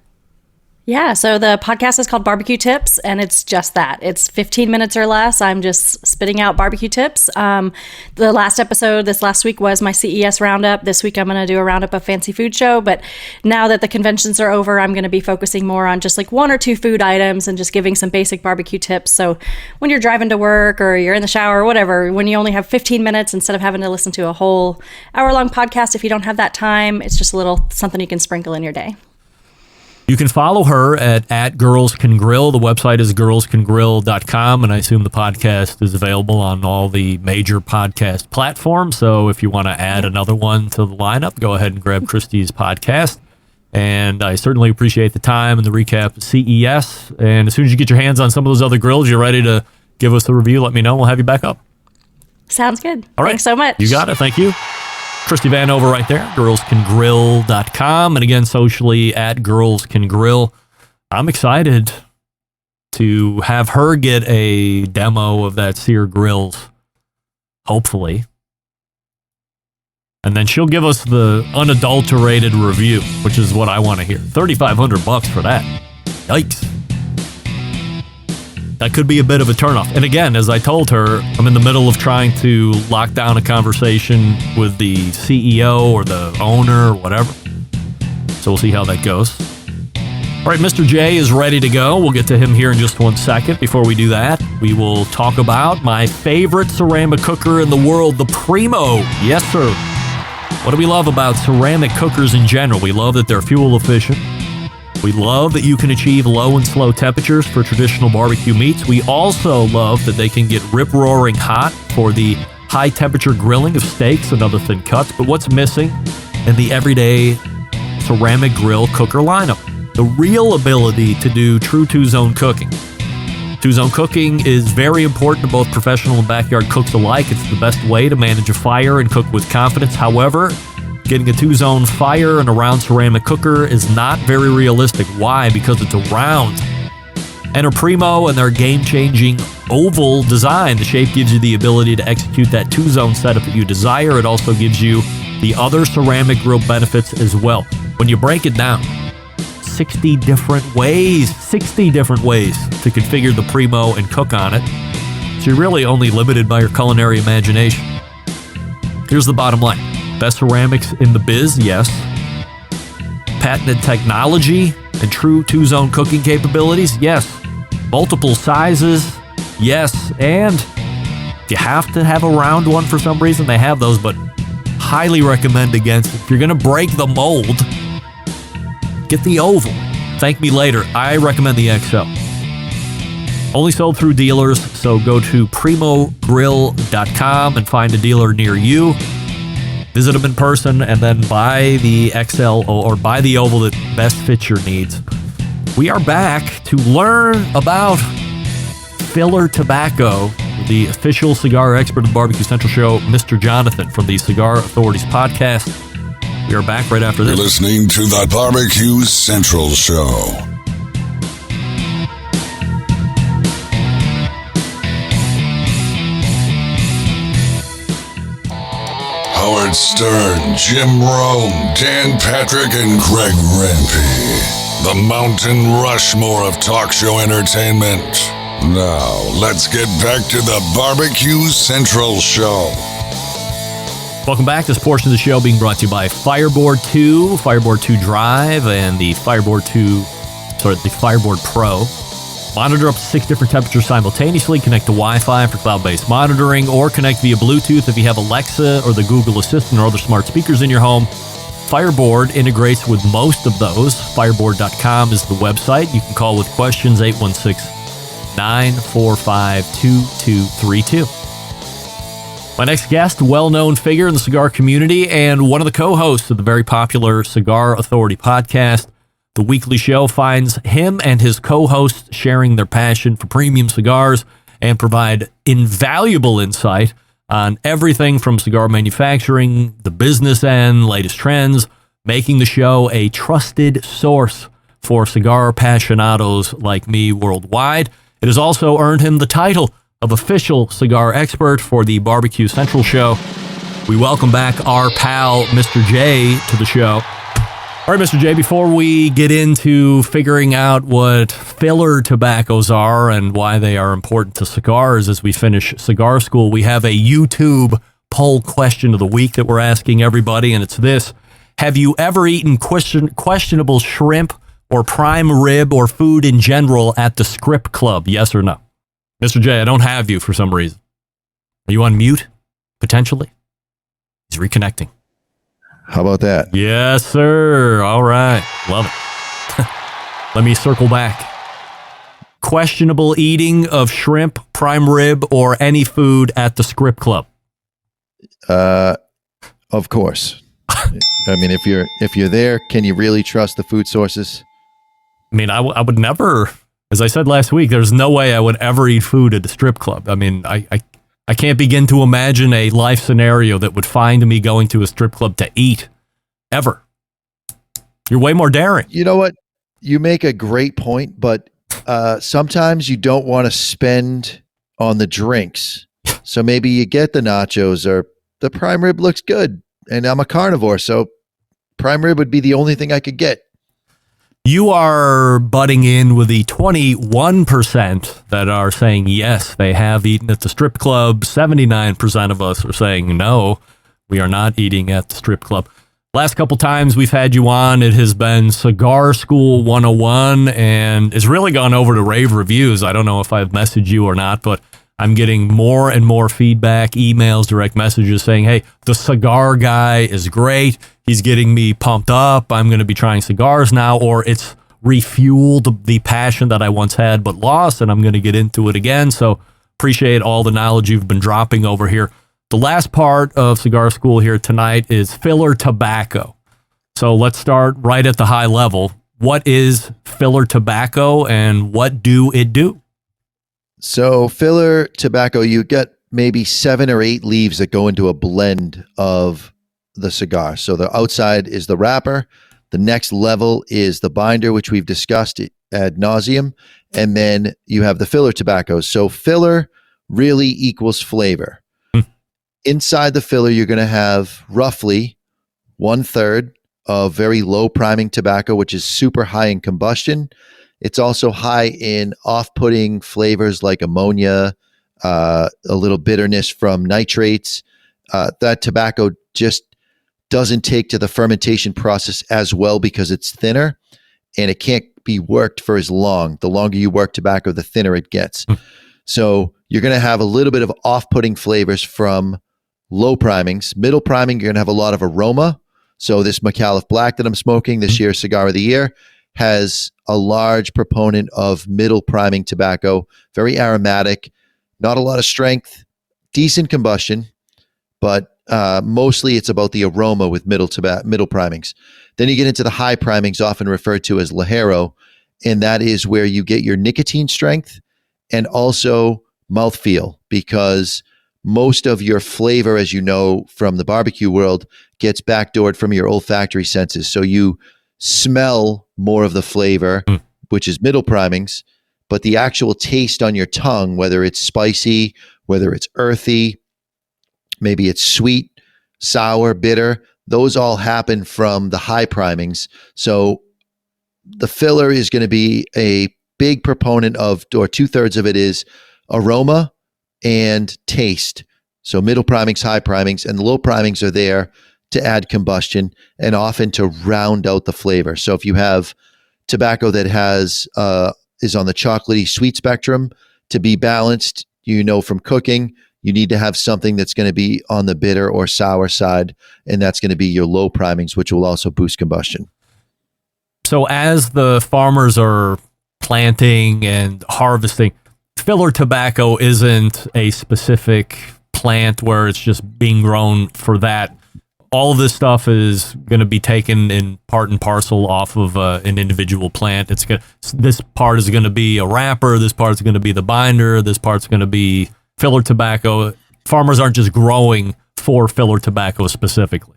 Yeah, so the podcast is called Barbecue Tips, and it's just that. It's 15 minutes or less. I'm just spitting out barbecue tips. The last episode this last week was my CES roundup. This week I'm going to do a roundup of Fancy Food Show, but now that the conventions are over, I'm going to be focusing more on just like 1 or 2 food items and just giving some basic barbecue tips. So when you're driving to work or you're in the shower or whatever, when you only have 15 minutes instead of having to listen to a whole hour-long podcast, if you don't have that time, it's just a little something you can sprinkle in your day. You can follow her at Girls Can Grill. The website is girlscangrill.com, and I assume the podcast is available on all the major podcast platforms. So if you want to add another one to the lineup, go ahead and grab Christy's podcast. And I certainly appreciate the time and the recap of CES. And as soon as you get your hands on some of those other grills, you're ready to give us a review, let me know. We'll have you back up. Sounds good. All right. Thanks so much. You got it. Thank you. Christy Vanover right there, girlscangrill.com. And again, socially at Girls Can Grill. I'm excited to have her get a demo of that Sear Grills, hopefully. And then she'll give us the unadulterated review, which is what I want to hear. $3,500 for that. Yikes. That could be a bit of a turnoff. And again, as I told her, I'm in the middle of trying to lock down a conversation with the CEO or the owner or whatever. So we'll see how that goes. All right, Mr. J is ready to go. We'll get to him here in just 1 second. Before we do that, we will talk about my favorite ceramic cooker in the world, the Primo. Yes, sir. What do we love about ceramic cookers in general? We love that they're fuel efficient. We love that you can achieve low and slow temperatures for traditional barbecue meats. We also love that they can get rip-roaring hot for the high-temperature grilling of steaks and other thin cuts. But what's missing in the everyday ceramic grill cooker lineup? The real ability to do true two-zone cooking. Two-zone cooking is very important to both professional and backyard cooks alike. It's the best way to manage a fire and cook with confidence. However, getting a two-zone fire in a round ceramic cooker is not very realistic. Why? Because it's a round. Enter Primo and their game-changing oval design. The shape gives you the ability to execute that two-zone setup that you desire. It also gives you the other ceramic grill benefits as well. When you break it down, 60 different ways to configure the Primo and cook on it. So you're really only limited by your culinary imagination. Here's the bottom line. Best ceramics in the biz, yes. Patented technology and true two-zone cooking capabilities, yes. Multiple sizes, yes. And if you have to have a round one for some reason, they have those, but highly recommend against it. If you're going to break the mold, get the oval. Thank me later. I recommend the XL. Only sold through dealers, so go to primogrill.com and find a dealer near you. Visit them in person and then buy the XL or buy the oval that best fits your needs. We are back to learn about filler tobacco with the official cigar expert of the Barbecue Central Show, Mr. Jonathan from the Cigar Authorities podcast. We are back right after this. You're listening to the Barbecue Central Show. Howard Stern, Jim Rome, Dan Patrick, and Greg Rempe. The Mountain Rushmore of talk show entertainment. Now, let's get back to the Barbecue Central Show. Welcome back. This portion of the show being brought to you by Fireboard 2, Fireboard 2 Drive, and the Fireboard Pro. Monitor up to 6 different temperatures simultaneously. Connect to Wi-Fi for cloud-based monitoring, or connect via Bluetooth if you have Alexa or the Google Assistant or other smart speakers in your home. Fireboard integrates with most of those. Fireboard.com is the website. You can call with questions, 816-945-2232. My next guest, well-known figure in the cigar community and one of the co-hosts of the very popular Cigar Authority podcast. The weekly show finds him and his co-hosts sharing their passion for premium cigars and provide invaluable insight on everything from cigar manufacturing, the business end, latest trends, making the show a trusted source for cigar aficionados like me worldwide. It has also earned him the title of official cigar expert for the Barbecue Central show. We welcome back our pal, Mr. J, to the show. All right, Mr. J, before we get into figuring out what filler tobaccos are and why they are important to cigars as we finish cigar school, we have a YouTube poll question of the week that we're asking everybody, and it's this. Have you ever eaten questionable shrimp or prime rib or food in general at the Script Club? Yes or no? Mr. J, I don't have you for some reason. Are you on mute? Potentially? He's reconnecting. How about that? Yes, sir. All right. Love it. Let me circle back. Questionable eating of shrimp, prime rib, or any food at the Script Club? Of course. I mean, if you're there, can you really trust the food sources? I mean, I would never, as I said last week, there's no way I would ever eat food at the strip club. I mean, I can't begin to imagine a life scenario that would find me going to a strip club to eat, ever. You're way more daring. You know what? You make a great point, but sometimes you don't want to spend on the drinks. So maybe you get the nachos, or the prime rib looks good, and I'm a carnivore, so prime rib would be the only thing I could get. You are butting in with the 21% that are saying yes, they have eaten at the strip club. 79% of us are saying no, we are not eating at the strip club. Last couple times we've had you on, it has been Cigar School 101, and it's really gone over to rave reviews. I don't know if I've messaged you or not, but I'm getting more and more feedback, emails, direct messages saying, hey, the cigar guy is great. He's getting me pumped up. I'm going to be trying cigars now, or it's refueled the passion that I once had but lost, and I'm going to get into it again. So appreciate all the knowledge you've been dropping over here. The last part of Cigar School here tonight is filler tobacco. So let's start right at the high level. What is filler tobacco, and what do it do? So filler tobacco, you get maybe 7 or 8 leaves that go into a blend of the cigar. So the outside is the wrapper. The next level is the binder, which we've discussed ad nauseum. And then you have the filler tobaccos. So filler really equals flavor. Inside the filler, you're going to have roughly 1/3 of very low priming tobacco, which is super high in combustion. It's also high in off-putting flavors like ammonia, a little bitterness from nitrates. That tobacco just doesn't take to the fermentation process as well because it's thinner, and it can't be worked for as long. The longer you work tobacco, the thinner it gets. So you're going to have a little bit of off-putting flavors from low primings. Middle priming, you're going to have a lot of aroma. So this McAuliffe Black that I'm smoking, this year's Cigar of the Year, has a large proponent of middle priming tobacco, very aromatic, not a lot of strength, decent combustion, but mostly it's about the aroma with middle primings. Then you get into the high primings, often referred to as Ligero, and that is where you get your nicotine strength and also mouthfeel, because most of your flavor, as you know from the barbecue world, gets backdoored from your olfactory senses. So you smell more of the flavor, which is middle primings, but the actual taste on your tongue, whether it's spicy, whether it's earthy, maybe it's sweet, sour, bitter, those all happen from the high primings. So the filler is going to be a big proponent of, or 2/3 of it is aroma and taste. So middle primings, high primings, and the low primings are there to add combustion and often to round out the flavor. So if you have tobacco that has is on the chocolatey sweet spectrum, to be balanced, you know from cooking, you need to have something that's going to be on the bitter or sour side, and that's going to be your low primings, which will also boost combustion. So as the farmers are planting and harvesting, filler tobacco isn't a specific plant where it's just being grown for that. All of this stuff is going to be taken in part and parcel off of an individual plant. This part is going to be a wrapper. This part is going to be the binder. This part's going to be filler tobacco. Farmers aren't just growing for filler tobacco specifically.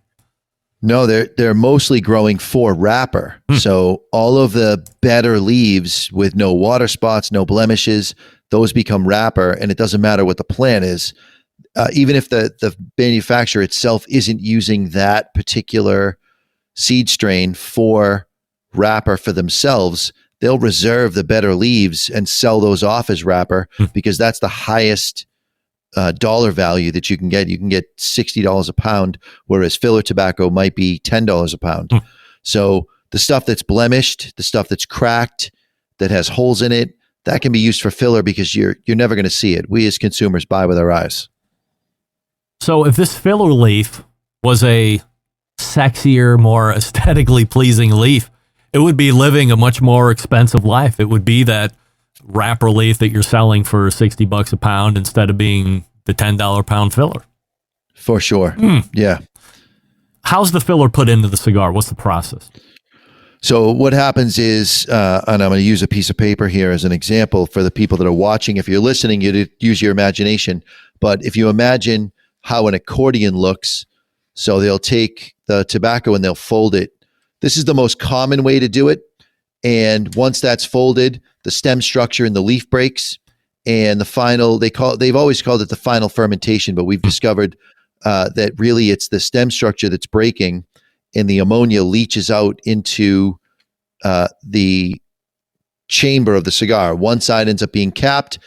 No, they're mostly growing for wrapper. So all of the better leaves with no water spots, no blemishes, those become wrapper, and it doesn't matter what the plant is. Even if the manufacturer itself isn't using that particular seed strain for wrapper for themselves, they'll reserve the better leaves and sell those off as wrapper because that's the highest dollar value that you can get. You can get $60 a pound, whereas filler tobacco might be $10 a pound. So the stuff that's blemished, the stuff that's cracked, that has holes in it, that can be used for filler because you're never going to see it. We as consumers buy with our eyes. So if this filler leaf was a sexier, more aesthetically pleasing leaf, it would be living a much more expensive life. It would be that wrapper leaf that you're selling for $60 a pound instead of being the $10 a pound filler. For sure. Yeah. How's the filler put into the cigar? What's the process? So what happens is, and I'm going to use a piece of paper here as an example for the people that are watching. If you're listening, you use your imagination. But if you imagine how an accordion looks, so they'll take the tobacco and they'll fold it. This is the most common way to do it. And once that's folded, the stem structure in the leaf breaks, and the final, they've always called it the final fermentation, but we've discovered that really it's the stem structure that's breaking, and the ammonia leaches out into the chamber of the cigar. One side ends up being capped,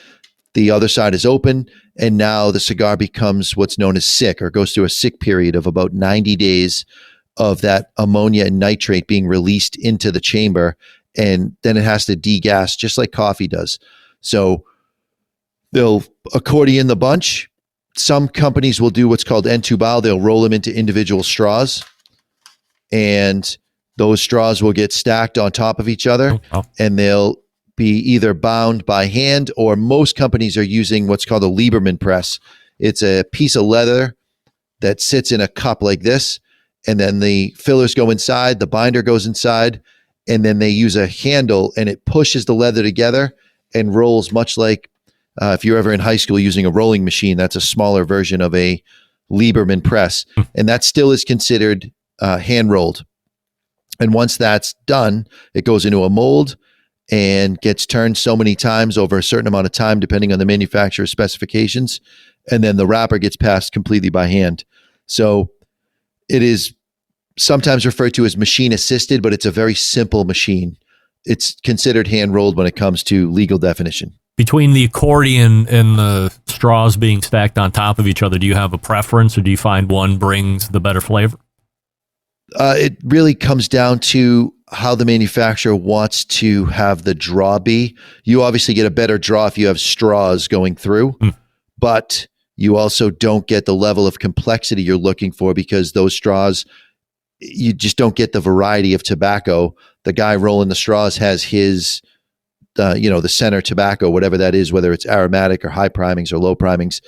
the other side is open, and now the cigar becomes what's known as sick, or goes through a sick period of about 90 days of that ammonia and nitrate being released into the chamber, and then it has to degas just like coffee does. So they'll accordion the bunch. Some companies will do what's called entubal. They'll roll them into individual straws, and those straws will get stacked on top of each other, and they'll be either bound by hand, or most companies are using what's called a Lieberman press. It's a piece of leather that sits in a cup like this, and then the fillers go inside, the binder goes inside, and then they use a handle and it pushes the leather together and rolls, much like if you're ever in high school using a rolling machine. That's a smaller version of a Lieberman press, and that still is considered hand rolled. And once that's done, it goes into a mold and gets turned so many times over a certain amount of time, depending on the manufacturer's specifications. And then the wrapper gets passed completely by hand. So it is sometimes referred to as machine assisted, but it's a very simple machine. It's considered hand rolled when it comes to legal definition. Between the accordion and the straws being stacked on top of each other, do you have a preference, or do you find one brings the better flavor? It really comes down to how the manufacturer wants to have the draw be. You obviously get a better draw if you have straws going through, but you also don't get the level of complexity you're looking for, because those straws, you just don't get the variety of tobacco. The guy rolling the straws has his, the center tobacco, whatever that is, whether it's aromatic or high primings or low primings.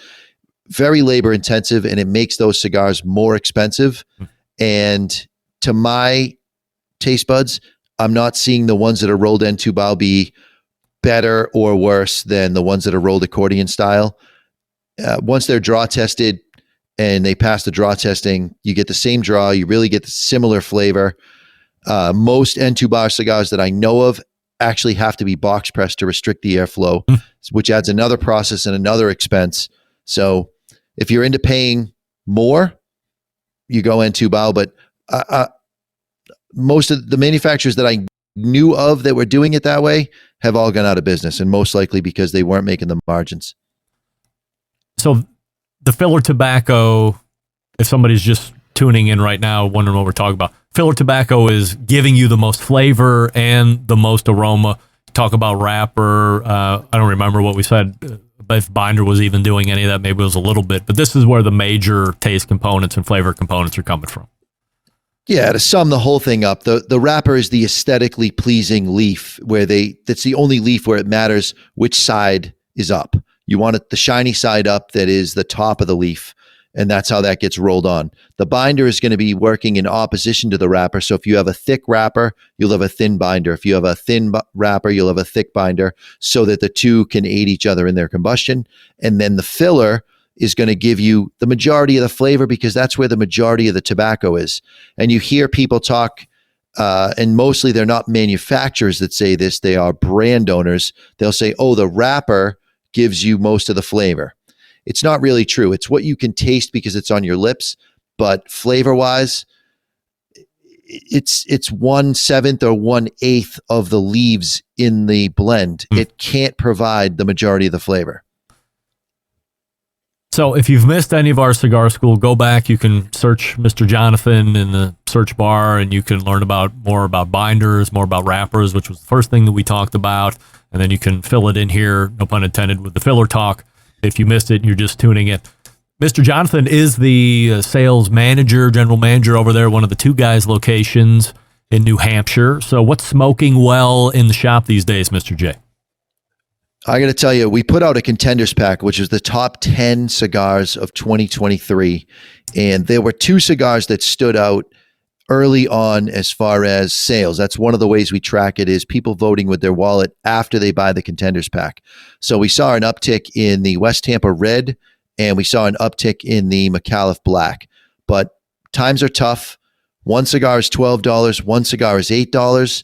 Very labor intensive, and it makes those cigars more expensive. And to my taste buds, I'm not seeing the ones that are rolled entubal be better or worse than the ones that are rolled accordion style. Once they're draw tested and they pass the draw testing, you get the same draw. You really get the similar flavor. Most entubal cigars that I know of actually have to be box pressed to restrict the airflow, which adds another process and another expense. So if you're into paying more, you go entubal. But most of the manufacturers that I knew of that were doing it that way have all gone out of business, and most likely because they weren't making the margins. So the filler tobacco, if somebody's just tuning in right now, wondering what we're talking about, filler tobacco is giving you the most flavor and the most aroma. Talk about wrapper. I don't remember what we said, but if binder was even doing any of that, maybe it was a little bit, but this is where the major taste components and flavor components are coming from. Yeah, to sum the whole thing up, the wrapper is the aesthetically pleasing leaf, that's the only leaf where it matters which side is up. You want it the shiny side up, that is the top of the leaf, and that's how that gets rolled on. The binder is going to be working in opposition to the wrapper. So if you have a thick wrapper, you'll have a thin binder. If you have a thin wrapper, you'll have a thick binder, so that the two can aid each other in their combustion. And then the filler is going to give you the majority of the flavor because that's where the majority of the tobacco is. And you hear people talk, and mostly they're not manufacturers that say this, they are brand owners. They'll say, oh, the wrapper gives you most of the flavor. It's not really true. It's what you can taste because it's on your lips, but flavor-wise, it's 1/7 or 1/8 of the leaves in the blend. It can't provide the majority of the flavor. So if you've missed any of our cigar school, go back. You can search Mr. Jonathan in the search bar, and you can learn more about binders, more about wrappers, which was the first thing that we talked about. And then you can fill it in here, no pun intended, with the filler talk. If you missed it and you're just tuning in. Mr. Jonathan is the sales manager, general manager over there, one of the Two Guys locations in New Hampshire. So what's smoking well in the shop these days, Mr. J? I got to tell you, we put out a contenders pack, which is the top 10 cigars of 2023. And there were 2 cigars that stood out early on as far as sales. That's one of the ways we track it, is people voting with their wallet after they buy the contenders pack. So we saw an uptick in the West Tampa Red, and we saw an uptick in the McAuliffe Black. But times are tough. One cigar is $12, one cigar is $8.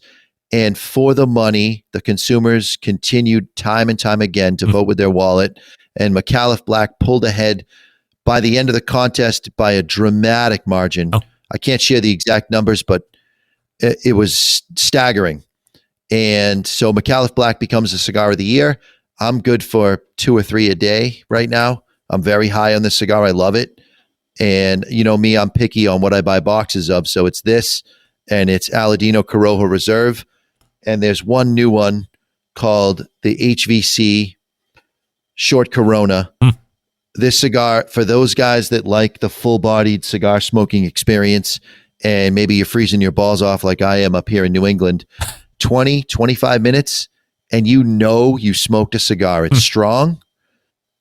And for the money, the consumers continued time and time again to vote with their wallet. And McAuliffe Black pulled ahead by the end of the contest by a dramatic margin. Oh. I can't share the exact numbers, but it was staggering. And so McAuliffe Black becomes the cigar of the year. I'm good for 2 or 3 a day right now. I'm very high on this cigar. I love it. And you know me, I'm picky on what I buy boxes of. So it's this, and it's Aladino Corojo Reserve. And there's one new one called the HVC Short Corona. This cigar, for those guys that like the full-bodied cigar smoking experience, and maybe you're freezing your balls off like I am up here in New England, 20, 25 minutes, and you know you smoked a cigar. It's strong.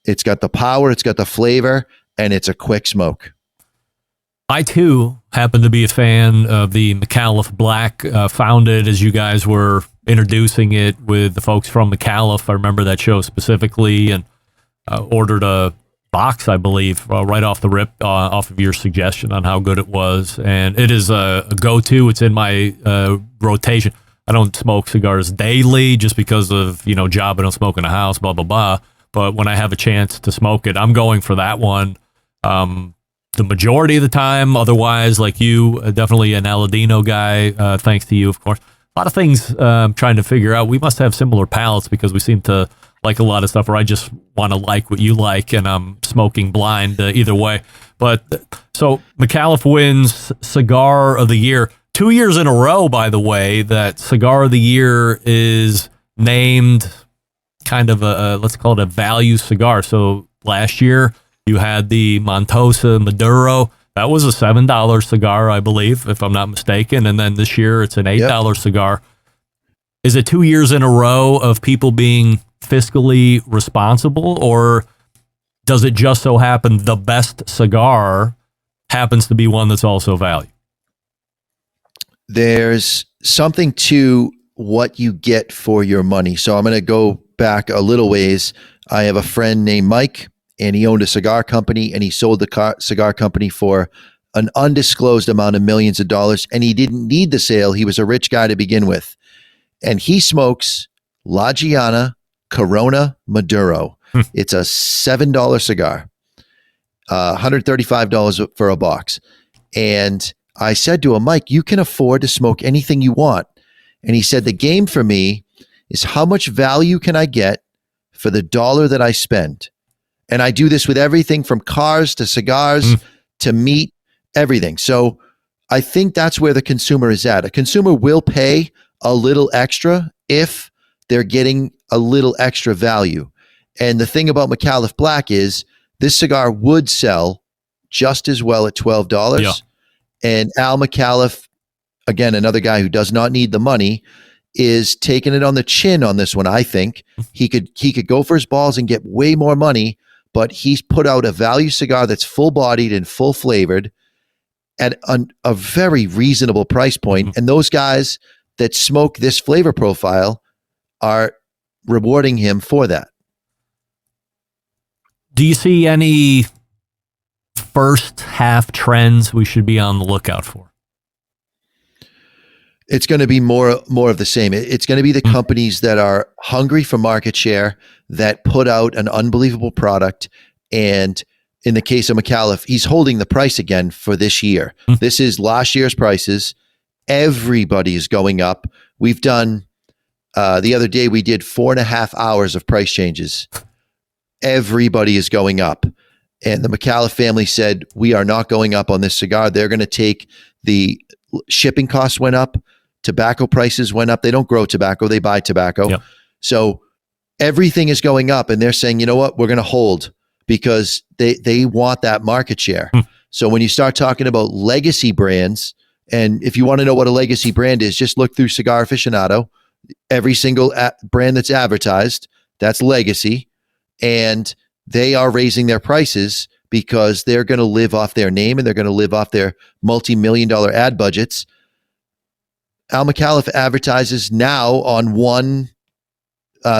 It's got the power. It's got the flavor, and it's a quick smoke. I, too, happen to be a fan of the McAuliffe Black, found it as you guys were introducing it with the folks from McAuliffe. I remember that show specifically, and ordered a box, I believe, right off the rip, off of your suggestion on how good it was. And it is a go-to. It's in my rotation. I don't smoke cigars daily just because of, job. I don't smoke in a house, blah, blah, blah. But when I have a chance to smoke it, I'm going for that one. The majority of the time, otherwise, like you, definitely an Aladino guy, thanks to you, of course. A lot of things I'm trying to figure out. We must have similar palates because we seem to like a lot of stuff, or I just want to like what you like, and I'm smoking blind either way. But so McAuliffe wins Cigar of the Year. 2 years in a row, by the way, that Cigar of the Year is named kind of let's call it a value cigar. So last year, you had the Montosa Maduro. That was a $7 cigar, I believe, if I'm not mistaken. And then this year, it's an $8 cigar. Is it 2 years in a row of people being fiscally responsible, or does it just so happen the best cigar happens to be one that's also value? There's something to what you get for your money. So I'm going to go back a little ways. I have a friend named Mike, and he owned a cigar company, and he sold the cigar company for an undisclosed amount of millions of dollars, and he didn't need the sale. He was a rich guy to begin with. And he smokes La Giana Corona Maduro. It's a $7 cigar, $135 for a box. And I said to him, Mike, you can afford to smoke anything you want. And he said, the game for me is how much value can I get for the dollar that I spend? And I do this with everything from cars to cigars to meat, everything. So I think that's where the consumer is at. A consumer will pay a little extra if they're getting a little extra value. And the thing about McAuliffe Black is this cigar would sell just as well at $12. Yeah. And Al McAuliffe, again, another guy who does not need the money, is taking it on the chin on this one. I think he could go for his balls and get way more money, but he's put out a value cigar that's full-bodied and full-flavored at a very reasonable price point. And those guys that smoke this flavor profile are rewarding him for that. Do you see any first half trends we should be on the lookout for? It's going to be more of the same. It's going to be the companies that are hungry for market share, that put out an unbelievable product. And in the case of McAuliffe, he's holding the price again for this year. This is last year's prices. Everybody is going up. We've done, the other day we did 4.5 hours of price changes. Everybody is going up. And the McAuliffe family said, we are not going up on this cigar. They're going to take the shipping costs went up. Tobacco prices went up. They don't grow tobacco. They buy tobacco. Yep. So everything is going up, and they're saying, you know what, we're going to hold because they want that market share. So when you start talking about legacy brands, and if you want to know what a legacy brand is, just look through Cigar Aficionado. Every single brand that's advertised, that's legacy. And they are raising their prices because they're going to live off their name and they're going to live off their multi-million-dollar ad budgets. Al McAuliffe advertises now on one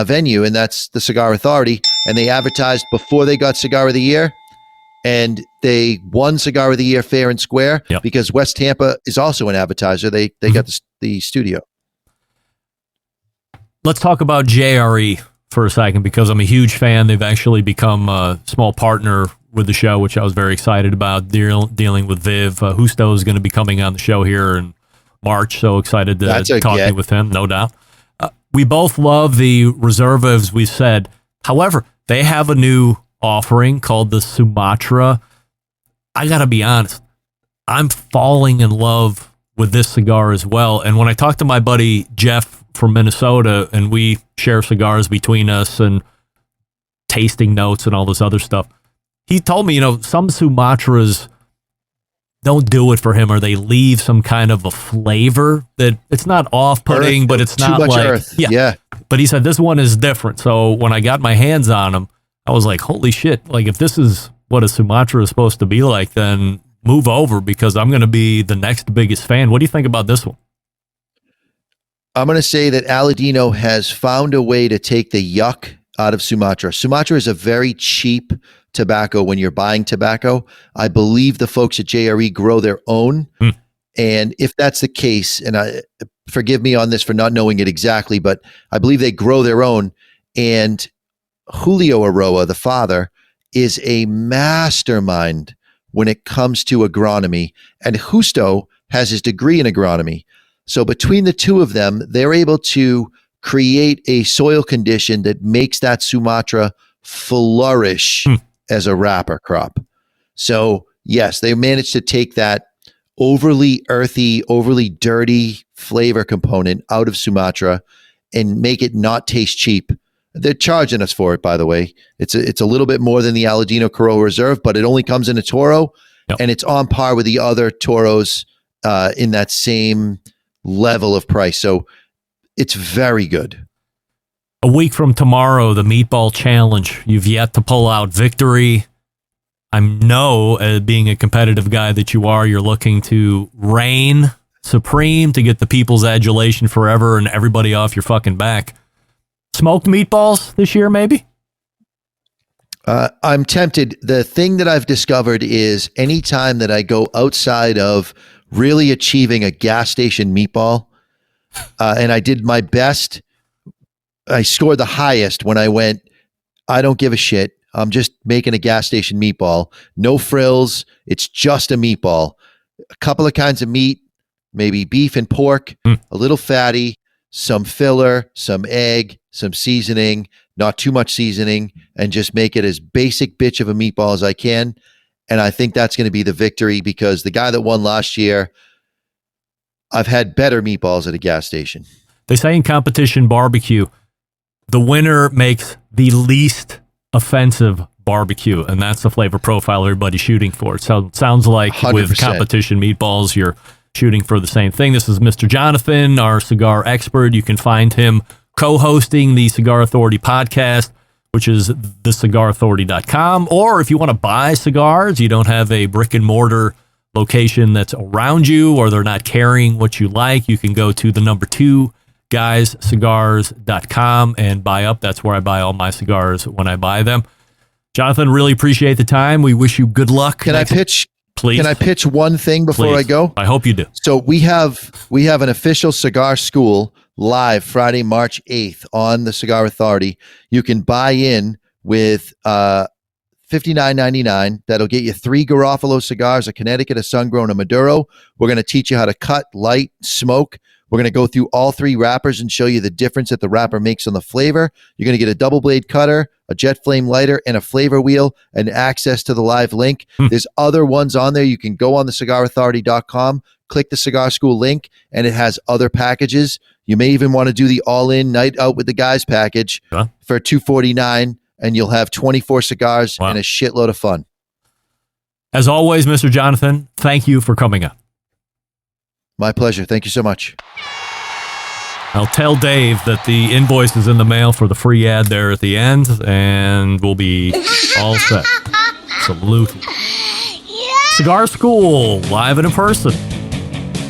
venue, and that's the Cigar Authority. And they advertised before they got Cigar of the Year, and they won Cigar of the Year fair and square because West Tampa is also an advertiser. They got the studio. Let's talk about JRE for a second, because I'm a huge fan. They've actually become a small partner with the show, which I was very excited about, dealing with Viv. Justo is going to be coming on the show here in March, so excited to talk with him, no doubt. We both love the Reserva, as we said. However, they have a new offering called the Sumatra. I got to be honest, I'm falling in love with this cigar as well. And when I talked to my buddy Jeff from Minnesota, and we share cigars between us and tasting notes and all this other stuff, he told me, some Sumatras don't do it for him, or they leave some kind of a flavor that it's not off-putting, earth, but it's too not much like earth. Yeah. But he said this one is different. So when I got my hands on him, I was like, holy shit! Like, if this is what a Sumatra is supposed to be like, then move over, because I'm going to be the next biggest fan. What do you think about this one? I'm going to say that Aladino has found a way to take the yuck out of Sumatra. Sumatra is a very cheap tobacco when you're buying tobacco. I believe the folks at JRE grow their own. And if that's the case, and forgive me on this for not knowing it exactly, but I believe they grow their own. And Julio Aroa, the father, is a mastermind when it comes to agronomy. And Justo has his degree in agronomy. So between the two of them, they're able to create a soil condition that makes that Sumatra flourish as a wrapper crop. So yes, they managed to take that overly earthy, overly dirty flavor component out of Sumatra and make it not taste cheap. They're charging us for it, by the way. It's a little bit more than the Aladino Corolla Reserve, but it only comes in a Toro, and it's on par with the other Toros in that same level of price. So it's very good. A week from tomorrow, the Meatball Challenge. You've yet to pull out victory. I know, being a competitive guy that you are, you're looking to reign supreme, to get the people's adulation forever and everybody off your fucking back. Smoked meatballs this year, maybe? I'm tempted. The thing that I've discovered is anytime that I go outside of really achieving a gas station meatball, and I did my best, I scored the highest when I went, I don't give a shit. I'm just making a gas station meatball. No frills. It's just a meatball. A couple of kinds of meat, maybe beef and pork, a little fatty, some filler, some egg, some seasoning, not too much seasoning, and just make it as basic bitch of a meatball as I can. And I think that's going to be the victory, because the guy that won last year, I've had better meatballs at a gas station. They say in competition barbecue, the winner makes the least offensive barbecue, and that's the flavor profile everybody's shooting for. So it sounds like 100%. With competition meatballs, you're shooting for the same thing. This is Mr. Jonathan, our cigar expert. You can find him co-hosting the Cigar Authority podcast, which is thecigarauthority.com. Or if you want to buy cigars, you don't have a brick and mortar location that's around you, or they're not carrying what you like, you can go to the number 2 guyscigars.com and buy up. That's where I buy all my cigars when I buy them. Jonathan, really appreciate the time. We wish you good luck. Can I pitch? Please. Can I pitch one thing before Please. I go? I hope you do. So we have an official cigar school live Friday, March 8th on the Cigar Authority. You can buy in with $59.99. That'll get you 3 Garofalo cigars, a Connecticut, a Sun-Grown, a Maduro. We're going to teach you how to cut, light, smoke. We're going to go through all 3 wrappers and show you the difference that the wrapper makes on the flavor. You're going to get a double blade cutter, a jet flame lighter, and a flavor wheel, and access to the live link. There's other ones on there. You can go on the cigarauthority.com, click the Cigar School link, and it has other packages. You may even want to do the all-in night out with the guys package for $249, and you'll have 24 cigars and a shitload of fun. As always, Mr. Jonathan, thank you for coming on. My pleasure. Thank you so much. I'll tell Dave that the invoice is in the mail for the free ad there at the end, and we'll be all set. Absolutely. Cigar School, live and in person,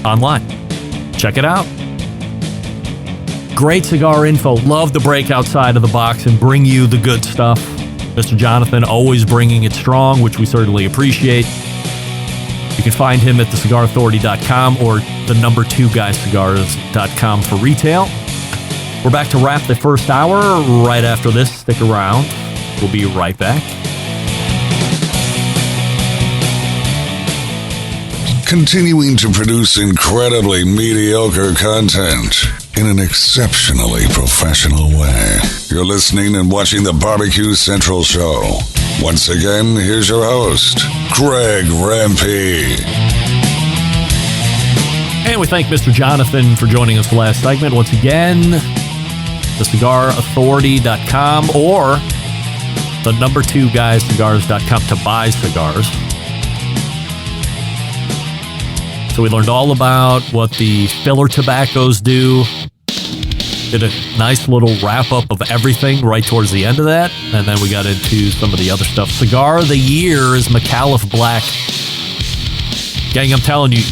online. Check it out. Great cigar info. Love to break outside of the box and bring you the good stuff. Mr. Jonathan always bringing it strong, which we certainly appreciate. You can find him at thecigarauthority.com or the number2guyscigars.com for retail. We're back to wrap the first hour right after this. Stick around. We'll be right back. Continuing to produce incredibly mediocre content in an exceptionally professional way. You're listening and watching the Barbecue Central Show. Once again, here's your host, Greg Rempe. And we thank Mr. Jonathan for joining us for the last segment. Once again, thecigarauthority.com or the number2guyscigars.com to buy cigars. So we learned all about what the filler tobaccos do. Did a nice little wrap-up of everything right towards the end of that. And then we got into some of the other stuff. Cigar of the year is McAuliffe Black. Gang, I'm telling you,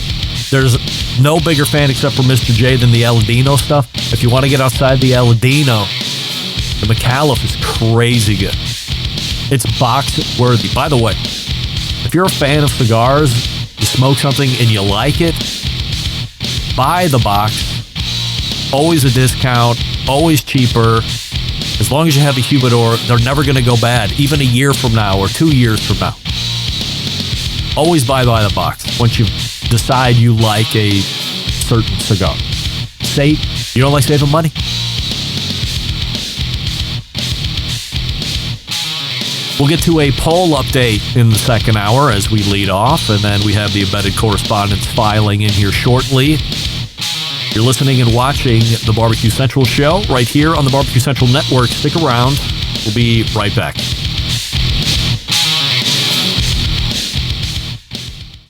there's no bigger fan except for Mr. J than the Aladino stuff. If you want to get outside the Aladino, the McAuliffe is crazy good. It's box-worthy. By the way, if you're a fan of cigars, you smoke something and you like it, buy the box. Always a discount, always cheaper. As long as you have a humidor, they're never going to go bad, even a year from now or 2 years from now. Always buy the box once you decide you like a certain cigar. You don't like saving money? We'll get to a poll update in the second hour as we lead off, and then we have the embedded correspondence filing in here shortly. You're listening and watching the Barbecue Central Show right here on the Barbecue Central Network. Stick around. We'll be right back.